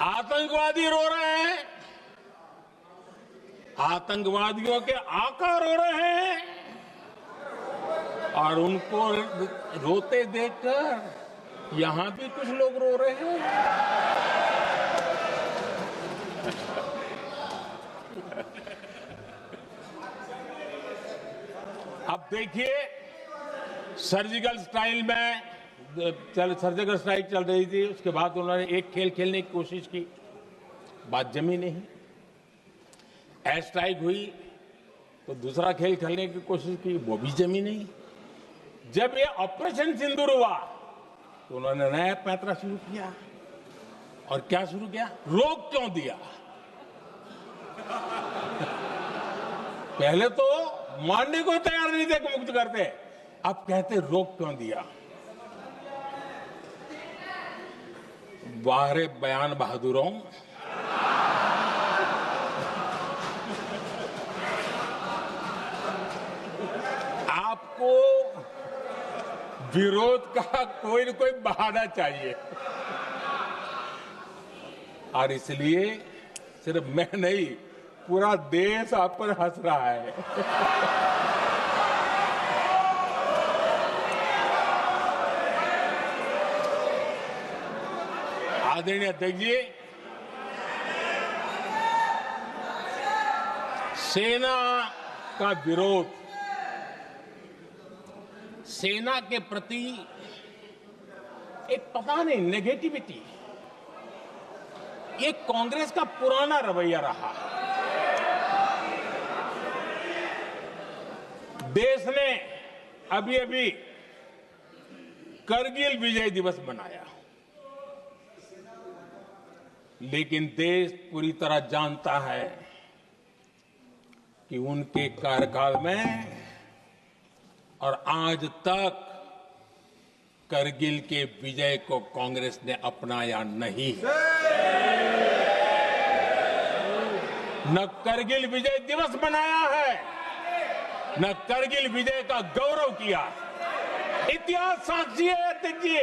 आतंकवादी रो रहे हैं, आतंकवादियों के आका रो रहे हैं, और उनको रोते देखकर यहां भी कुछ लोग रो रहे हैं। अब देखिए, सर्जिकल स्ट्राइक चल रही थी, उसके बाद उन्होंने एक खेल खेलने की कोशिश की, बात जमी नहीं। एयर स्ट्राइक हुई तो दूसरा खेल खेलने की कोशिश की, वो भी जमी नहीं। जब ये ऑपरेशन सिंदूर हुआ तो उन्होंने नया पैंतरा शुरू किया, और क्या शुरू किया? रोक क्यों दिया? पहले तो मानने को तैयार नहीं थे कि मुक्त करते, अब कहते रोक क्यों दिया? वाहरे बयान बहादुरों, आपको विरोध का कोई न कोई बहाना चाहिए, और इसलिए सिर्फ मैं नहीं, पूरा देश आप पर हंस रहा है। आदरणीय अध्यक्ष जी, सेना का विरोध, सेना के प्रति एक पता नहीं नेगेटिविटी, ये कांग्रेस का पुराना रवैया रहा है। देश ने अभी अभी करगिल विजय दिवस मनाया, लेकिन देश पूरी तरह जानता है कि उनके कार्यकाल में और आज तक करगिल के विजय को कांग्रेस ने अपनाया नहीं। न करगिल विजय दिवस मनाया है, न करगिल विजय का गौरव किया। इतिहास साक्षी है अध्यक्ष जी।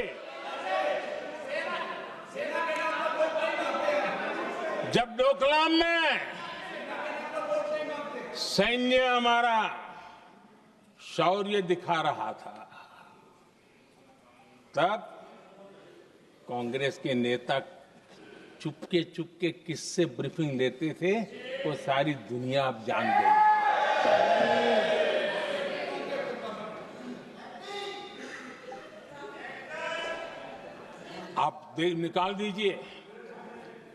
जब डोकलाम में सैन्य हमारा शौर्य दिखा रहा था, तब कांग्रेस के नेता चुपके चुपके किससे ब्रीफिंग लेते थे, वो सारी दुनिया अब जान गई। आप निकाल दीजिए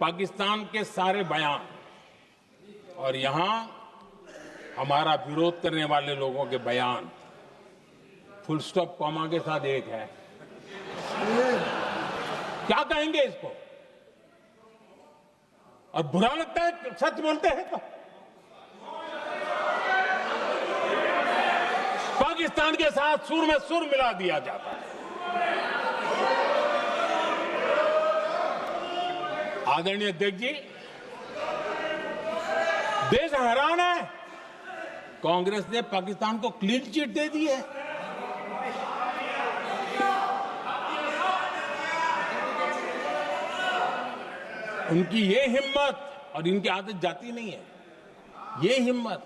पाकिस्तान के सारे बयान, और यहां हमारा विरोध करने वाले लोगों के बयान फुल स्टॉप कॉमा के साथ एक है। क्या कहेंगे इसको? और बुरा लगता है सच बोलते हैं तो। पाकिस्तान के साथ सुर में सुर मिला दिया जाता है। आदरणीय अध्यक्ष जी, देश हैरान है, कांग्रेस ने पाकिस्तान को क्लीन चिट दे दी है। उनकी ये हिम्मत, और इनकी आदत जाती नहीं है, ये हिम्मत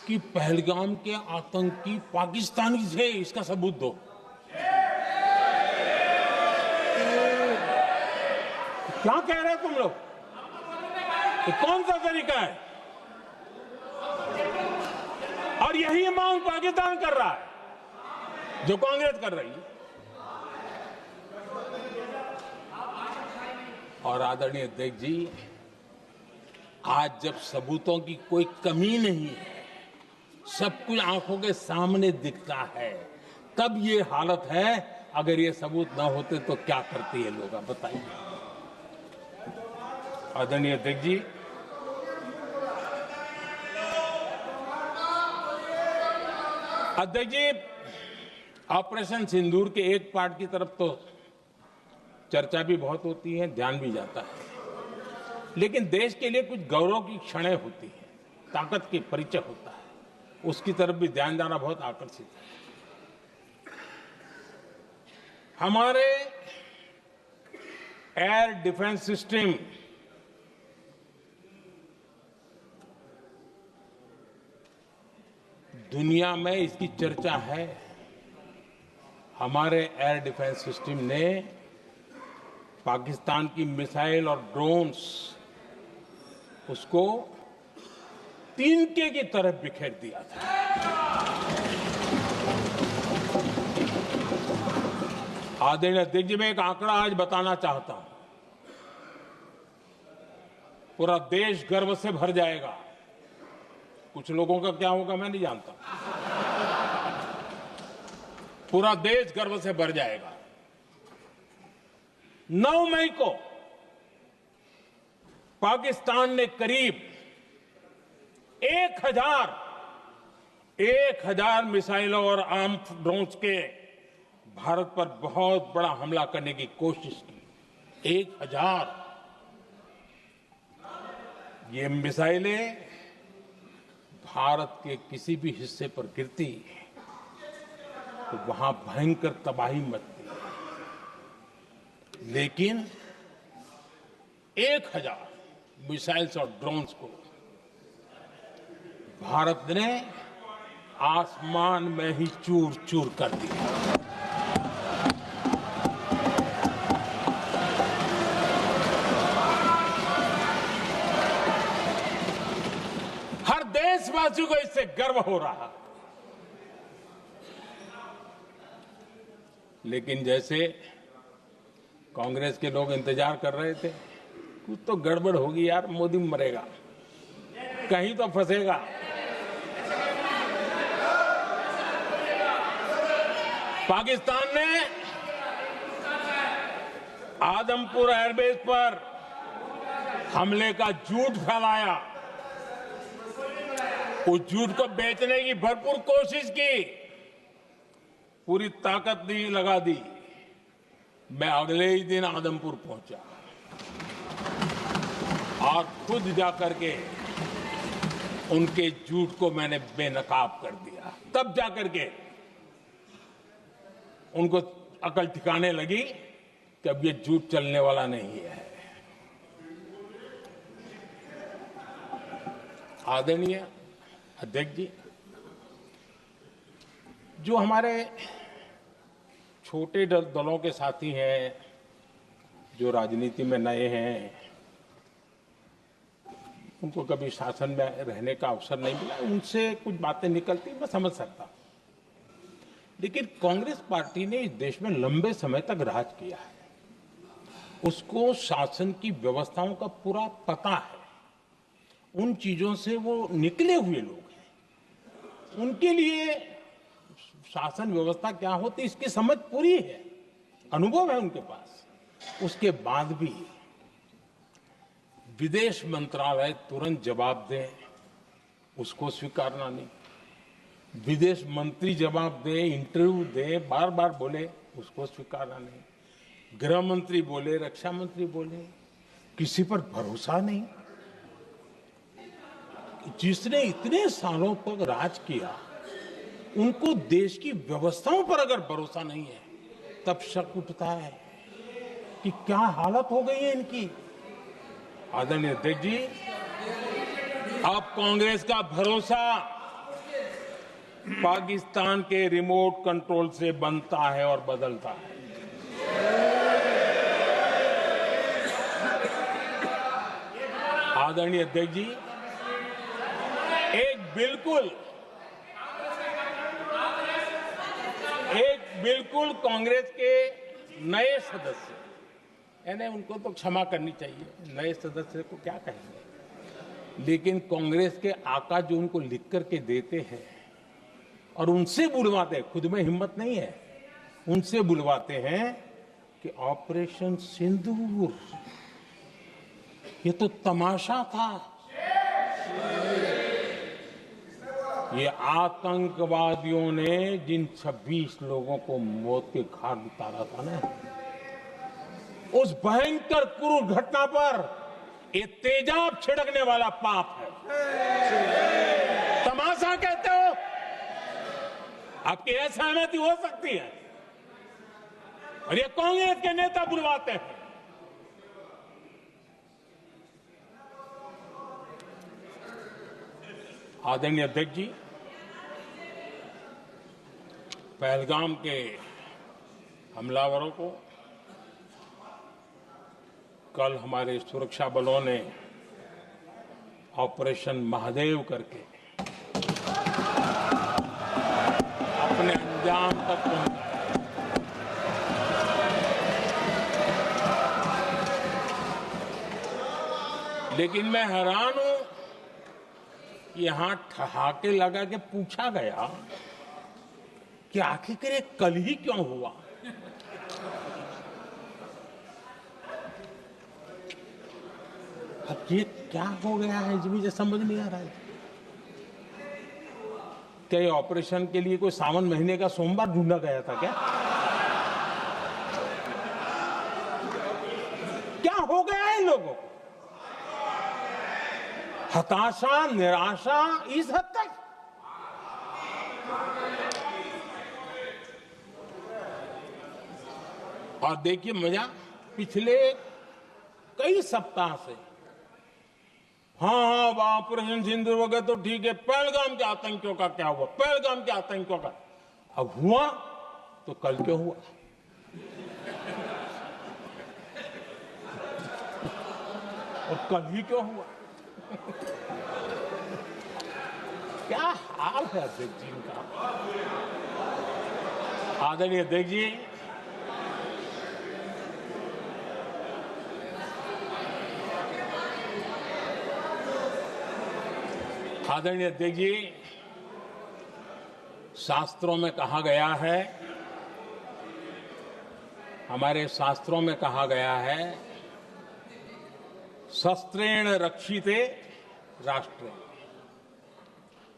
कि पहलगाम के आतंकी पाकिस्तानी थे, इसका सबूत दो। क्या कह रहे हो तुम लोग? ये कौन सा तरीका है? और यही मांग पाकिस्तान कर रहा है जो कांग्रेस कर रही है। और आदरणीय अध्यक्ष जी, आज जब सबूतों की कोई कमी नहीं है, सब कुछ आंखों के सामने दिखता है, तब ये हालत है। अगर ये सबूत ना होते तो क्या करते ये लोग, आप बताइए। आदरणीय अध्यक्ष जी, अध्यक्ष जी, ऑपरेशन सिंदूर के एक पार्ट की तरफ तो चर्चा भी बहुत होती है, ध्यान भी जाता है, लेकिन देश के लिए कुछ गौरव की क्षणें होती हैं, ताकत की परिचय होता है, उसकी तरफ भी ध्यान जाना बहुत आकर्षित है। हमारे एयर डिफेंस सिस्टम दुनिया में इसकी चर्चा है। हमारे एयर डिफेंस सिस्टम ने पाकिस्तान की मिसाइल और ड्रोन्स उसको तिनके की तरफ बिखेर दिया था। आदरणीय अध्यक्ष जी, मैं एक आंकड़ा आज बताना चाहता हूं, पूरा देश गर्व से भर जाएगा। कुछ लोगों का क्या होगा मैं नहीं जानता, पूरा देश गर्व से भर जाएगा। 9 मई को पाकिस्तान ने करीब 1000 मिसाइलों और आर्म्ड ड्रोन्स के भारत पर बहुत बड़ा हमला करने की कोशिश की। 1000 ये मिसाइलें भारत के किसी भी हिस्से पर गिरती तो वहां भयंकर तबाही मचती, लेकिन 1000 मिसाइल्स और ड्रोन्स को भारत ने आसमान में ही चूर चूर कर दिया। हर देशवासी को इससे गर्व हो रहा, लेकिन जैसे कांग्रेस के लोग इंतजार कर रहे थे, कुछ तो गड़बड़ होगी यार, मोदी मरेगा, कहीं तो फंसेगा। पाकिस्तान ने आदमपुर एयरबेस पर हमले का झूठ फैलाया, उस झूठ को बेचने की भरपूर कोशिश की, पूरी ताकत दी लगा दी। मैं अगले ही दिन आदमपुर पहुंचा और खुद जाकर के उनके झूठ को मैंने बेनकाब कर दिया। तब जाकर के उनको अकल ठिकाने लगी कि अब ये झूठ चलने वाला नहीं है। आदरणीय अध्यक्ष जी, जो हमारे छोटे दलों के साथी हैं, जो राजनीति में नए हैं, उनको कभी शासन में रहने का अवसर नहीं मिला, उनसे कुछ बातें निकलती मैं समझ सकता हूं, लेकिन कांग्रेस पार्टी ने इस देश में लंबे समय तक राज किया है, उसको शासन की व्यवस्थाओं का पूरा पता है, उन चीजों से वो निकले हुए लोग हैं, उनके लिए शासन व्यवस्था क्या होती इसकी समझ पूरी है, अनुभव है उनके पास। उसके बाद भी विदेश मंत्रालय तुरंत जवाब दे, उसको स्वीकारना नहीं, विदेश मंत्री जवाब दे, इंटरव्यू दे, बार बार बोले, उसको स्वीकारना नहीं, गृह मंत्री बोले, रक्षा मंत्री बोले, किसी पर भरोसा नहीं। जिसने इतने सालों तक राज किया, उनको देश की व्यवस्थाओं पर अगर भरोसा नहीं है, तब शक उठता है कि क्या हालत हो गई है इनकी। आदरणीय अध्यक्ष जी, अब कांग्रेस का भरोसा पाकिस्तान के रिमोट कंट्रोल से बनता है और बदलता है। आदरणीय अध्यक्ष जी, एक बिल्कुल कांग्रेस के नए सदस्य, यानी उनको तो क्षमा करनी चाहिए, नए सदस्य को क्या कहेंगे, लेकिन कांग्रेस के आका जो उनको लिख करके देते हैं और उनसे बुलवाते हैं, खुद में हिम्मत नहीं है, उनसे बुलवाते हैं कि ऑपरेशन सिंदूर ये तो तमाशा था, ये आतंकवादियों ने जिन 26 लोगों को मौत के घाट उतारा था ना, उस भयंकर क्रूर घटना पर ये तेजाब छिड़कने वाला पाप है। तमाशा कहते हो? आपकी असहमति हो सकती है, और ये कांग्रेस के नेता बुलवाते हैं। आदरणीय अध्यक्ष जी, पहलगाम के हमलावरों को कल हमारे सुरक्षा बलों ने ऑपरेशन महादेव करके अपने अंजाम तक पहुंचाया। लेकिन मैं हैरान हूं, यहां ठहाके लगा के पूछा गया कि आखिर ये कल ही क्यों हुआ। अब ये क्या हो गया है, मुझे समझ नहीं आ रहा है। क्या ये ऑपरेशन के लिए कोई सावन महीने का सोमवार ढूंढा गया था क्या? क्या हो गया है इन लोगों को? हताशा, निराशा इस हद तक। और देखिए मजा, पिछले कई सप्ताह से हाँ ऑपरेशन सिंदूर वगैरह तो ठीक है, पहलगाम के आतंकियों का क्या हुआ, पहलगाम के आतंकियों का अब हुआ तो कल क्यों हुआ? और कल ही क्यों हुआ? क्या हाल है अध्यक्ष जी का। आदरणीय अध्यक्ष जी, आदरणीय अध्यक्ष जी, शास्त्रों में कहा गया है, हमारे शास्त्रों में कहा गया है, शस्त्रेण रक्षिते राष्ट्रे,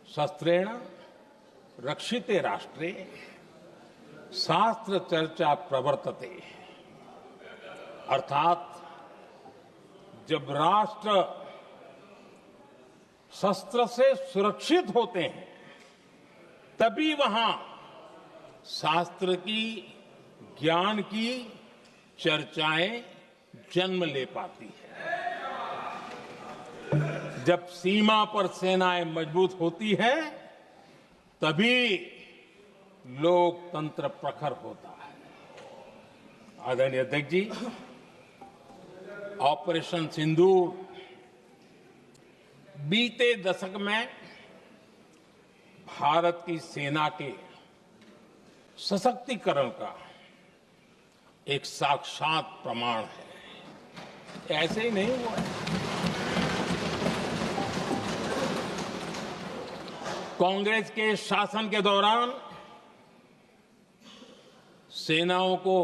शस्त्रेण रक्षिते राष्ट्रे शास्त्र चर्चा प्रवर्तते। अर्थात जब राष्ट्र शस्त्र से सुरक्षित होते हैं तभी वहां शास्त्र की, ज्ञान की चर्चाएं जन्म ले पाती है। जब सीमा पर सेनाएं मजबूत होती है तभी लोकतंत्र प्रखर होता है। आदरणीय अध्यक्ष जी, ऑपरेशन सिंदूर बीते दशक में भारत की सेना के सशक्तिकरण का एक साक्षात प्रमाण है। ऐसे ही नहीं हुआ है। कांग्रेस के शासन के दौरान सेनाओं को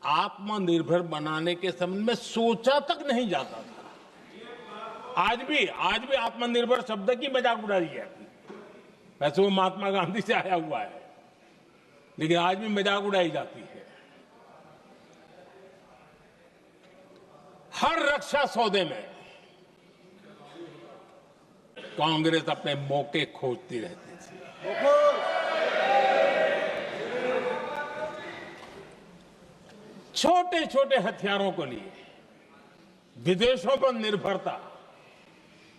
आत्मनिर्भर बनाने के संबंध में सोचा तक नहीं जाता था। आज भी आत्मनिर्भर शब्द की मजाक उड़ा रही है। वैसे वो महात्मा गांधी से आया हुआ है, लेकिन आज भी मजाक उड़ाई जाती है। हर रक्षा सौदे में कांग्रेस अपने मौके खोजती रहती थी। छोटे छोटे हथियारों को लिए विदेशों पर निर्भरता,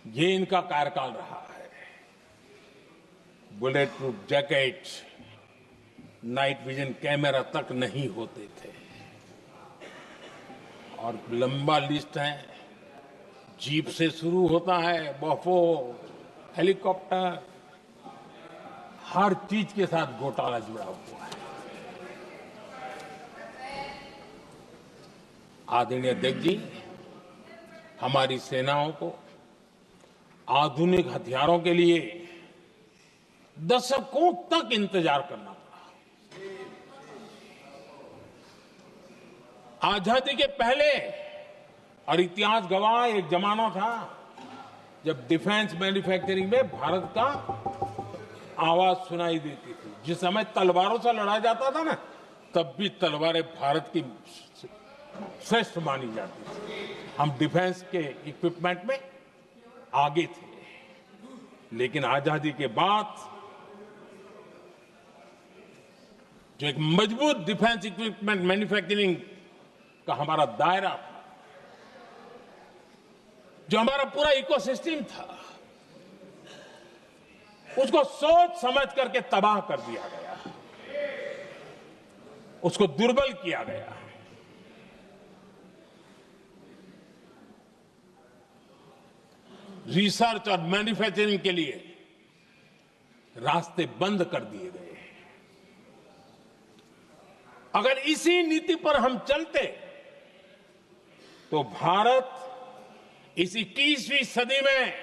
ये इनका कार्यकाल रहा है। Bullet proof jacket, night vision camera तक नहीं होते थे, और लंबा लिस्ट है। जीप से शुरू होता है, बफो, हेलीकॉप्टर, हर चीज के साथ घोटाला जुड़ा हुआ है। आदरणीय अध्यक्ष जी, हमारी सेनाओं को आधुनिक हथियारों के लिए दशकों तक इंतजार करना पड़ा। आजादी के पहले, और इतिहास गवाह, एक जमाना था जब डिफेंस मैन्युफैक्चरिंग में भारत का आवाज सुनाई देती थी। जिस समय तलवारों से लड़ा जाता था ना, तब भी तलवारें भारत की श्रेष्ठ मानी जाती थी। हम डिफेंस के इक्विपमेंट में आगे थे। लेकिन आजादी के बाद जो एक मजबूत डिफेंस इक्विपमेंट मैन्युफैक्चरिंग का हमारा दायरा था, जो हमारा पूरा इकोसिस्टम था, उसको सोच समझ करके तबाह कर दिया गया, उसको दुर्बल किया गया। रिसर्च और मैन्युफैक्चरिंग के लिए रास्ते बंद कर दिए गए। अगर इसी नीति पर हम चलते तो भारत इस 21वीं सदी में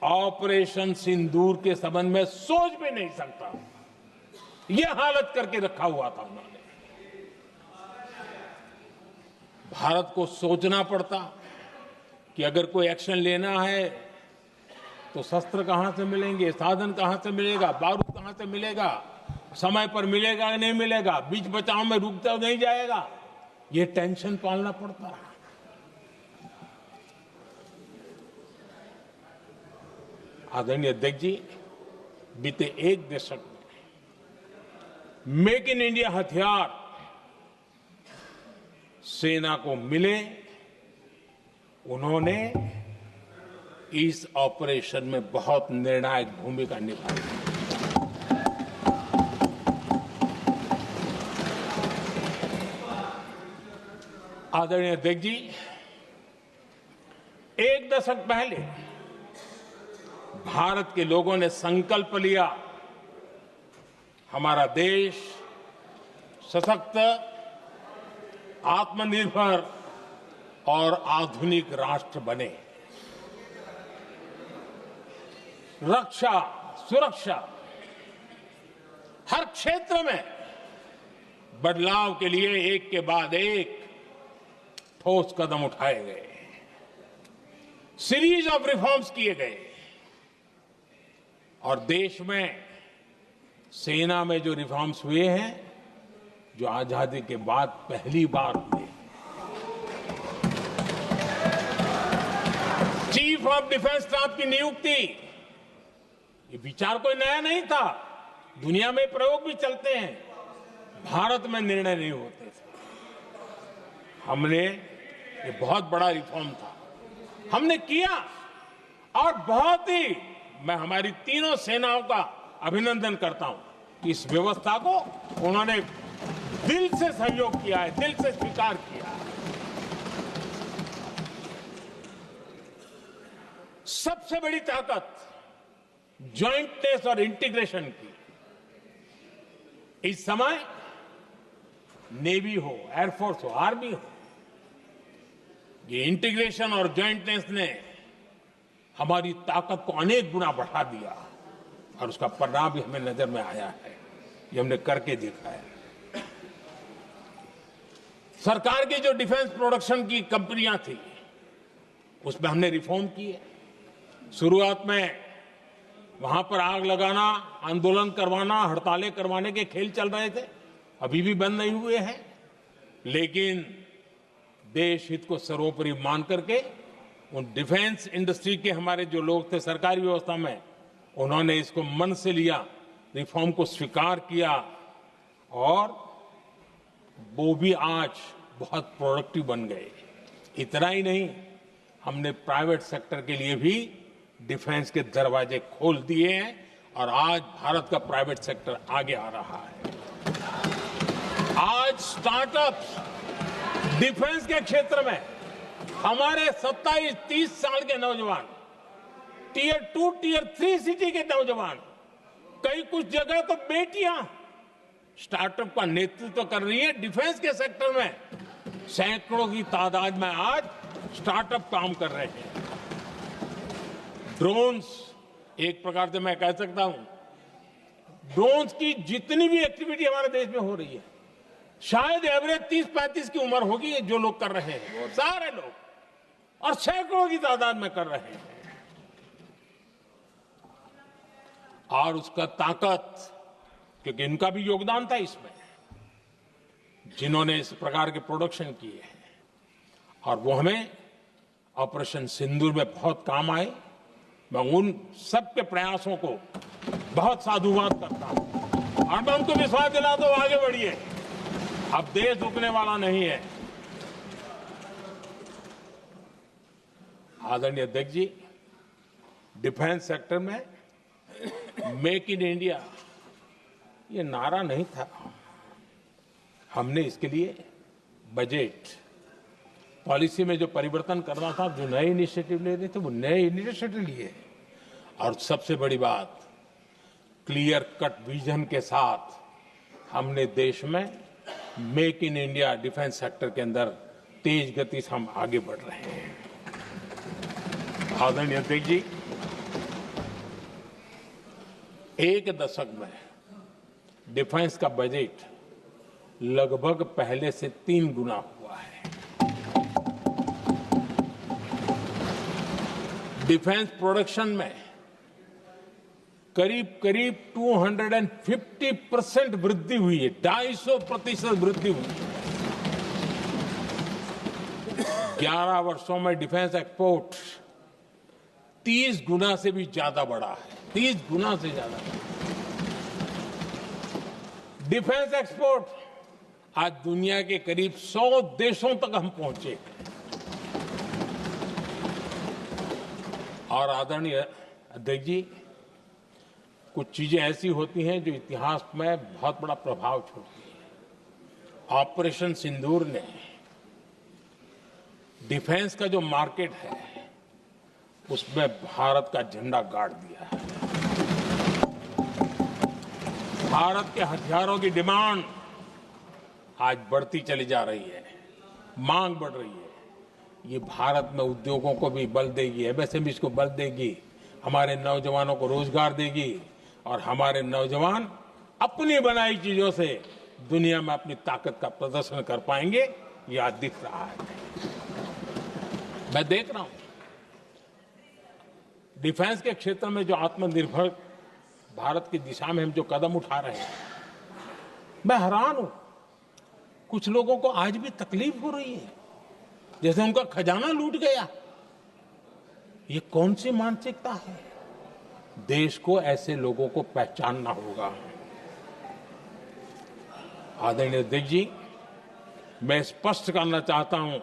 ऑपरेशन सिंदूर के संबंध में सोच भी नहीं सकता। यह हालत करके रखा हुआ था उन्होंने। भारत को सोचना पड़ता कि अगर कोई एक्शन लेना है तो शस्त्र कहां से मिलेंगे, साधन कहां से मिलेगा, बारूद कहां से मिलेगा, समय पर मिलेगा या नहीं मिलेगा, बीच बचाव में रुक तो नहीं जाएगा, ये टेंशन पालना पड़ता है। आदरणीय अध्यक्ष जी, बीते एक दशक में मेक इन इंडिया हथियार सेना को मिले, उन्होंने इस ऑपरेशन में बहुत निर्णायक भूमिका निभाई। आदरणीय अध्यक्ष जी, एक दशक पहले भारत के लोगों ने संकल्प लिया, हमारा देश सशक्त, आत्मनिर्भर और आधुनिक राष्ट्र बने। रक्षा, सुरक्षा, हर क्षेत्र में बदलाव के लिए एक के बाद एक ठोस कदम उठाए गए, सीरीज ऑफ रिफॉर्म्स किए गए और देश में सेना में जो रिफॉर्म्स हुए हैं, जो आजादी के बाद पहली बार हुए। चीफ ऑफ डिफेंस स्टाफ की नियुक्ति, ये विचार कोई नया नहीं था, दुनिया में प्रयोग भी चलते हैं, भारत में निर्णय नहीं होते थे। हमने, ये बहुत बड़ा रिफॉर्म था, हमने किया और बहुत ही, मैं हमारी तीनों सेनाओं का अभिनंदन करता हूं कि इस व्यवस्था को उन्होंने दिल से सहयोग किया है, दिल से स्वीकार किया है। सबसे बड़ी ताकत जॉइंटनेस और इंटीग्रेशन की। इस समय नेवी हो, एयरफोर्स हो, आर्मी हो, ये इंटीग्रेशन और जॉइंटनेस ने हमारी ताकत को अनेक गुना बढ़ा दिया और उसका परिणाम भी हमें नजर में आया है, ये हमने करके देखा है। सरकार की जो डिफेंस प्रोडक्शन की कंपनियां थी, उसमें हमने रिफॉर्म किए। शुरुआत में वहां पर आग लगाना, आंदोलन करवाना, हड़तालें करवाने के खेल चल रहे थे, अभी भी बंद नहीं हुए हैं, लेकिन देश हित को सर्वोपरि मान करके उन डिफेंस इंडस्ट्री के हमारे जो लोग थे सरकारी व्यवस्था में, उन्होंने इसको मन से लिया, रिफॉर्म को स्वीकार किया और वो भी आज बहुत प्रोडक्टिव बन गए। इतना ही नहीं, हमने प्राइवेट सेक्टर के लिए भी डिफेंस के दरवाजे खोल दिए हैं और आज भारत का प्राइवेट सेक्टर आगे आ रहा है। आज स्टार्टअप्स डिफेंस के क्षेत्र में हमारे 27-30 साल के नौजवान, टियर 2, टियर 3 सिटी के नौजवान, कई कुछ जगह तो बेटियां स्टार्टअप का नेतृत्व कर रही है। डिफेंस के सेक्टर में सैकड़ों की तादाद में आज स्टार्टअप काम कर रहे हैं। ड्रोन्स, एक प्रकार से मैं कह सकता हूं, ड्रोन्स की जितनी भी एक्टिविटी हमारे देश में हो रही है, शायद एवरेज 30-35 की उम्र होगी जो लोग कर रहे हैं, सारे लोग, और सैकड़ों की तादाद में कर रहे हैं। और उसका ताकत, क्योंकि इनका भी योगदान था इसमें, जिन्होंने इस प्रकार के प्रोडक्शन किए हैं, और वो हमें ऑपरेशन सिंदूर में बहुत काम आए। मैं उन सबके प्रयासों को बहुत साधुवाद करता हूं और मैं उनको विश्वास दिलाता हूं, आगे बढ़िए, अब देश रुकने वाला नहीं है। आदरणीय अध्यक्ष जी, डिफेंस सेक्टर में मेक इन इंडिया ये नारा नहीं था। हमने इसके लिए बजट पॉलिसी में जो परिवर्तन करना था, जो नए इनिशिएटिव ले रहे थे, वो नए इनिशिएटिव लिए। और सबसे बड़ी बात, क्लियर कट विजन के साथ हमने देश में make in India defence sector के अंदर तेज गति से हम आगे बढ़ रहे हैं। आदरणीय अध्यक्ष जी, एक दशक में डिफेंस का बजट लगभग पहले से 3 गुना हुआ है। डिफेंस प्रोडक्शन में करीब करीब 250% वृद्धि हुई है, 250% वृद्धि हुई है। 11 वर्षों में डिफेंस एक्सपोर्ट 30 गुना से भी ज्यादा बढ़ा है, 30 गुना से ज्यादा। डिफेंस एक्सपोर्ट आज दुनिया के करीब 100 देशों तक हम पहुंचे। और आदरणीय अध्यक्ष जी, कुछ चीजें ऐसी होती हैं जो इतिहास में बहुत बड़ा प्रभाव छोड़ती हैं। ऑपरेशन सिंदूर ने डिफेंस का जो मार्केट है उसमें भारत का झंडा गाड़ दिया है। भारत के हथियारों की डिमांड आज बढ़ती चली जा रही है, मांग बढ़ रही है। ये भारत में उद्योगों को भी बल देगी, एमएसएमई को बल देगी, हमारे नौजवानों को रोजगार देगी, और हमारे नौजवान अपनी बनाई चीजों से दुनिया में अपनी ताकत का प्रदर्शन कर पाएंगे। ये आज दिख रहा है, मैं देख रहा हूं। डिफेंस के क्षेत्र में जो आत्मनिर्भर भारत की दिशा में हम जो कदम उठा रहे हैं, मैं हैरान हूं। कुछ लोगों को आज भी तकलीफ हो रही है, जैसे उनका खजाना लूट गया। ये कौन सी मानसिकता है? देश को ऐसे लोगों को पहचानना होगा। आदरणीय अध्यक्ष जी, मैं स्पष्ट करना चाहता हूं,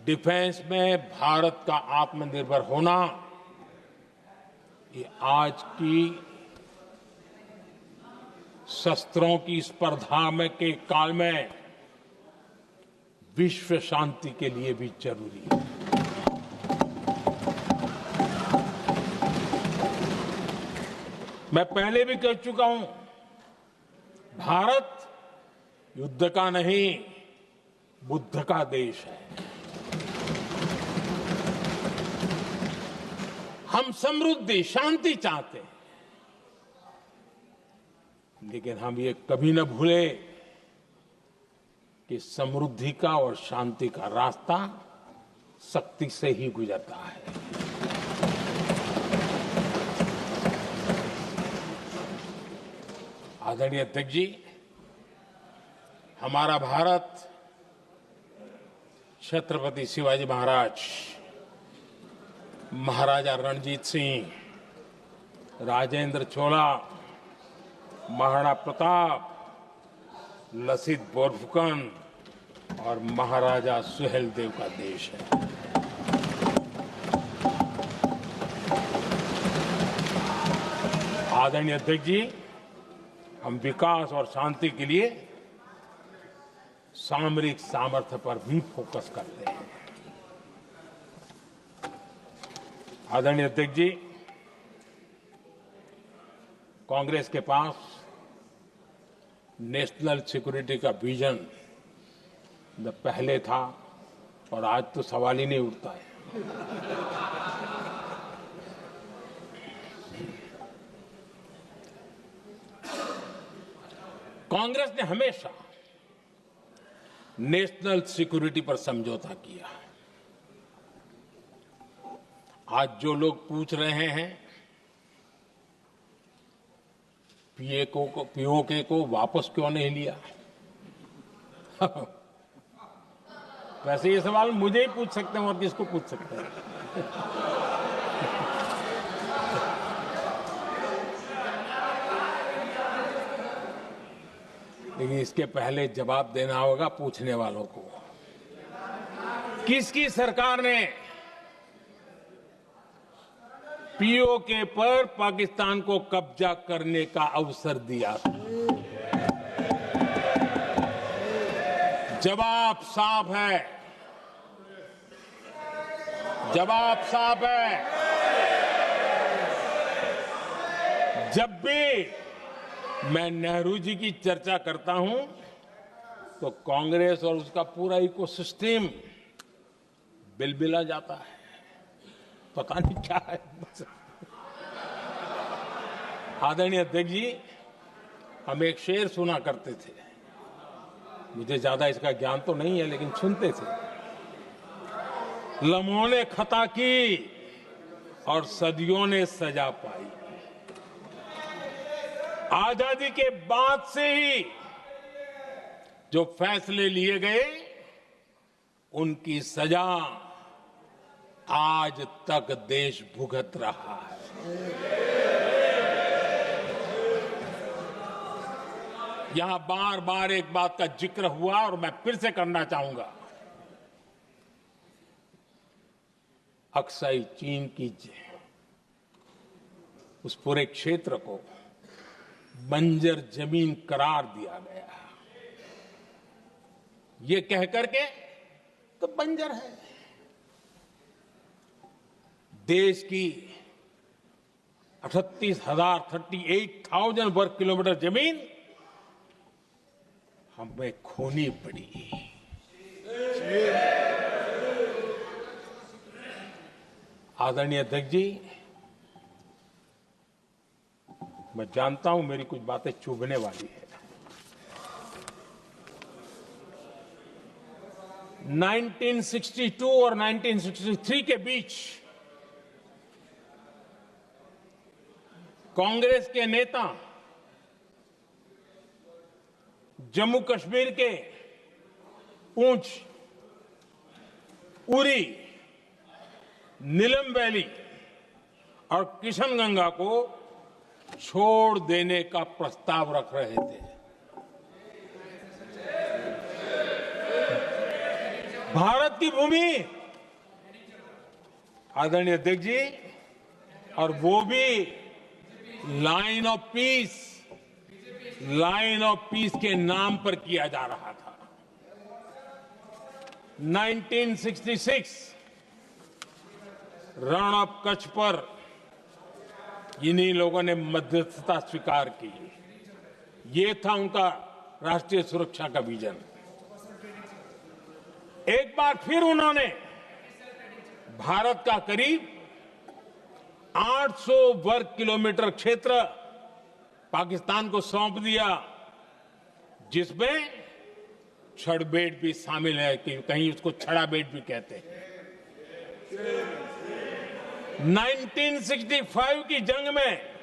डिफेंस में भारत का आत्मनिर्भर होना ये आज की शस्त्रों की स्पर्धा में के काल में विश्व शांति के लिए भी जरूरी है। मैं पहले भी कह चुका हूं, भारत युद्ध का नहीं, बुद्ध का देश है। हम समृद्धि, शांति चाहते हैं, लेकिन हम ये कभी न भूले कि समृद्धि का और शांति का रास्ता शक्ति से ही गुजरता है। आदरणीय अध्यक्ष जी, हमारा भारत छत्रपति शिवाजी महाराज, महाराजा रणजीत सिंह, राजेंद्र चोला, महाराणा प्रताप, लसित बोरफुकन और महाराजा सुहेलदेव का देश है। आदरणीय अध्यक्ष जी, हम विकास और शांति के लिए सामरिक सामर्थ्य पर भी फोकस करते हैं। आदरणीय अध्यक्ष जी, कांग्रेस के पास नेशनल सिक्योरिटी का विजन पहले था और आज तो सवाल ही नहीं उठता है। कांग्रेस ने हमेशा नेशनल सिक्योरिटी पर समझौता किया। आज जो लोग पूछ रहे हैं पीओके को वापस क्यों नहीं लिया? वैसे ये सवाल मुझे ही पूछ सकते हैं और किसको पूछ सकते हैं? लेकिन इसके पहले जवाब देना होगा पूछने वालों को। किसकी सरकार ने पीओके पर पाकिस्तान को कब्जा करने का अवसर दिया? जवाब साफ है, जवाब साफ है। जब भी मैं नेहरू जी की चर्चा करता हूं तो कांग्रेस और उसका पूरा इकोसिस्टम बिलबिला जाता है, पता नहीं क्या है। आदरणीय अध्यक्ष जी, हम एक शेर सुना करते थे, मुझे ज्यादा इसका ज्ञान तो नहीं है लेकिन सुनते थे। लम्हों ने खता की और सदियों ने सजा पाई। आजादी के बाद से ही जो फैसले लिए गए उनकी सजा आज तक देश भुगत रहा है। यहां बार बार एक बात का जिक्र हुआ और मैं फिर से करना चाहूंगा। अक्साई चीन की उस पूरे क्षेत्र को बंजर जमीन करार दिया गया, ये कहकर के तो बंजर है। देश की 38,000 वर्ग किलोमीटर जमीन हमें खोनी पड़ी। आदरणीय अध्यक्ष जी, मैं जानता हूं मेरी कुछ बातें चुभने वाली है। 1962 और 1963 के बीच कांग्रेस के नेता जम्मू कश्मीर के पूंछ, उरी, नीलम वैली और किशनगंगा को छोड़ देने का प्रस्ताव रख रहे थे। भारत की भूमि, आदरणीय अध्यक्ष जी, और वो भी लाइन ऑफ पीस के नाम पर किया जा रहा था। 1966 रण ऑफ कच्छ पर इन्हीं लोगों ने मध्यस्थता स्वीकार की। ये था उनका राष्ट्रीय सुरक्षा का विजन। एक बार फिर उन्होंने भारत का करीब 800 वर्ग किलोमीटर क्षेत्र पाकिस्तान को सौंप दिया, जिसमें छड़बेट भी शामिल है, कि कहीं उसको छड़ा बेट भी कहते हैं। 1965 की जंग में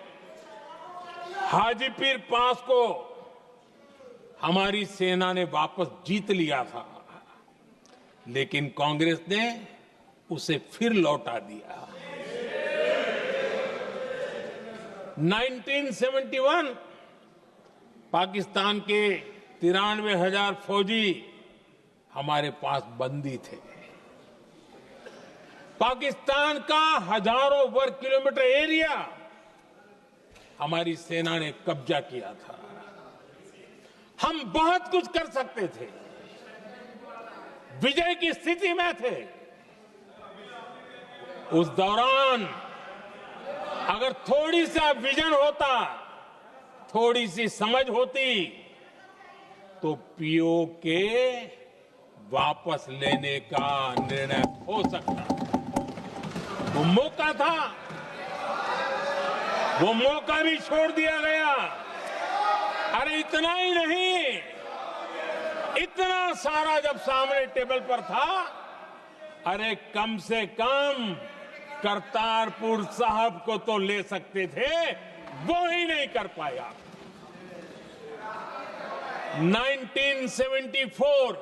हाजीपीर पास को हमारी सेना ने वापस जीत लिया था, लेकिन कांग्रेस ने उसे फिर लौटा दिया। 1971 पाकिस्तान के 93,000 फौजी हमारे पास बंदी थे। पाकिस्तान का हजारों वर्ग किलोमीटर एरिया हमारी सेना ने कब्जा किया था। हम बहुत कुछ कर सकते थे, विजय की स्थिति में थे। उस दौरान अगर थोड़ी सा विजन होता, थोड़ी सी समझ होती, तो पीओके वापस लेने का निर्णय हो सकता। वो मौका था, वो मौका भी छोड़ दिया गया। अरे इतना ही नहीं, इतना सारा जब सामने टेबल पर था, अरे कम से कम करतारपुर साहब को तो ले सकते थे, वो ही नहीं कर पाया। 1974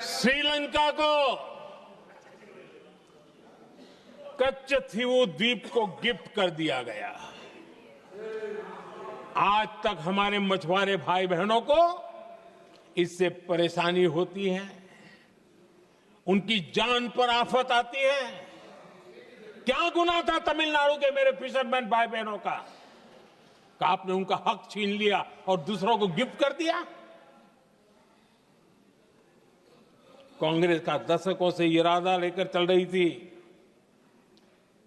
श्रीलंका को कच्चथीवू द्वीप को गिफ्ट कर दिया गया। आज तक हमारे मछुआरे भाई बहनों को इससे परेशानी होती है, उनकी जान पर आफत आती है। क्या गुनाह था तमिलनाडु के मेरे फिशरमैन भाई बहनों का कि आपने उनका हक छीन लिया और दूसरों को गिफ्ट कर दिया? कांग्रेस का दशकों से इरादा लेकर चल रही थी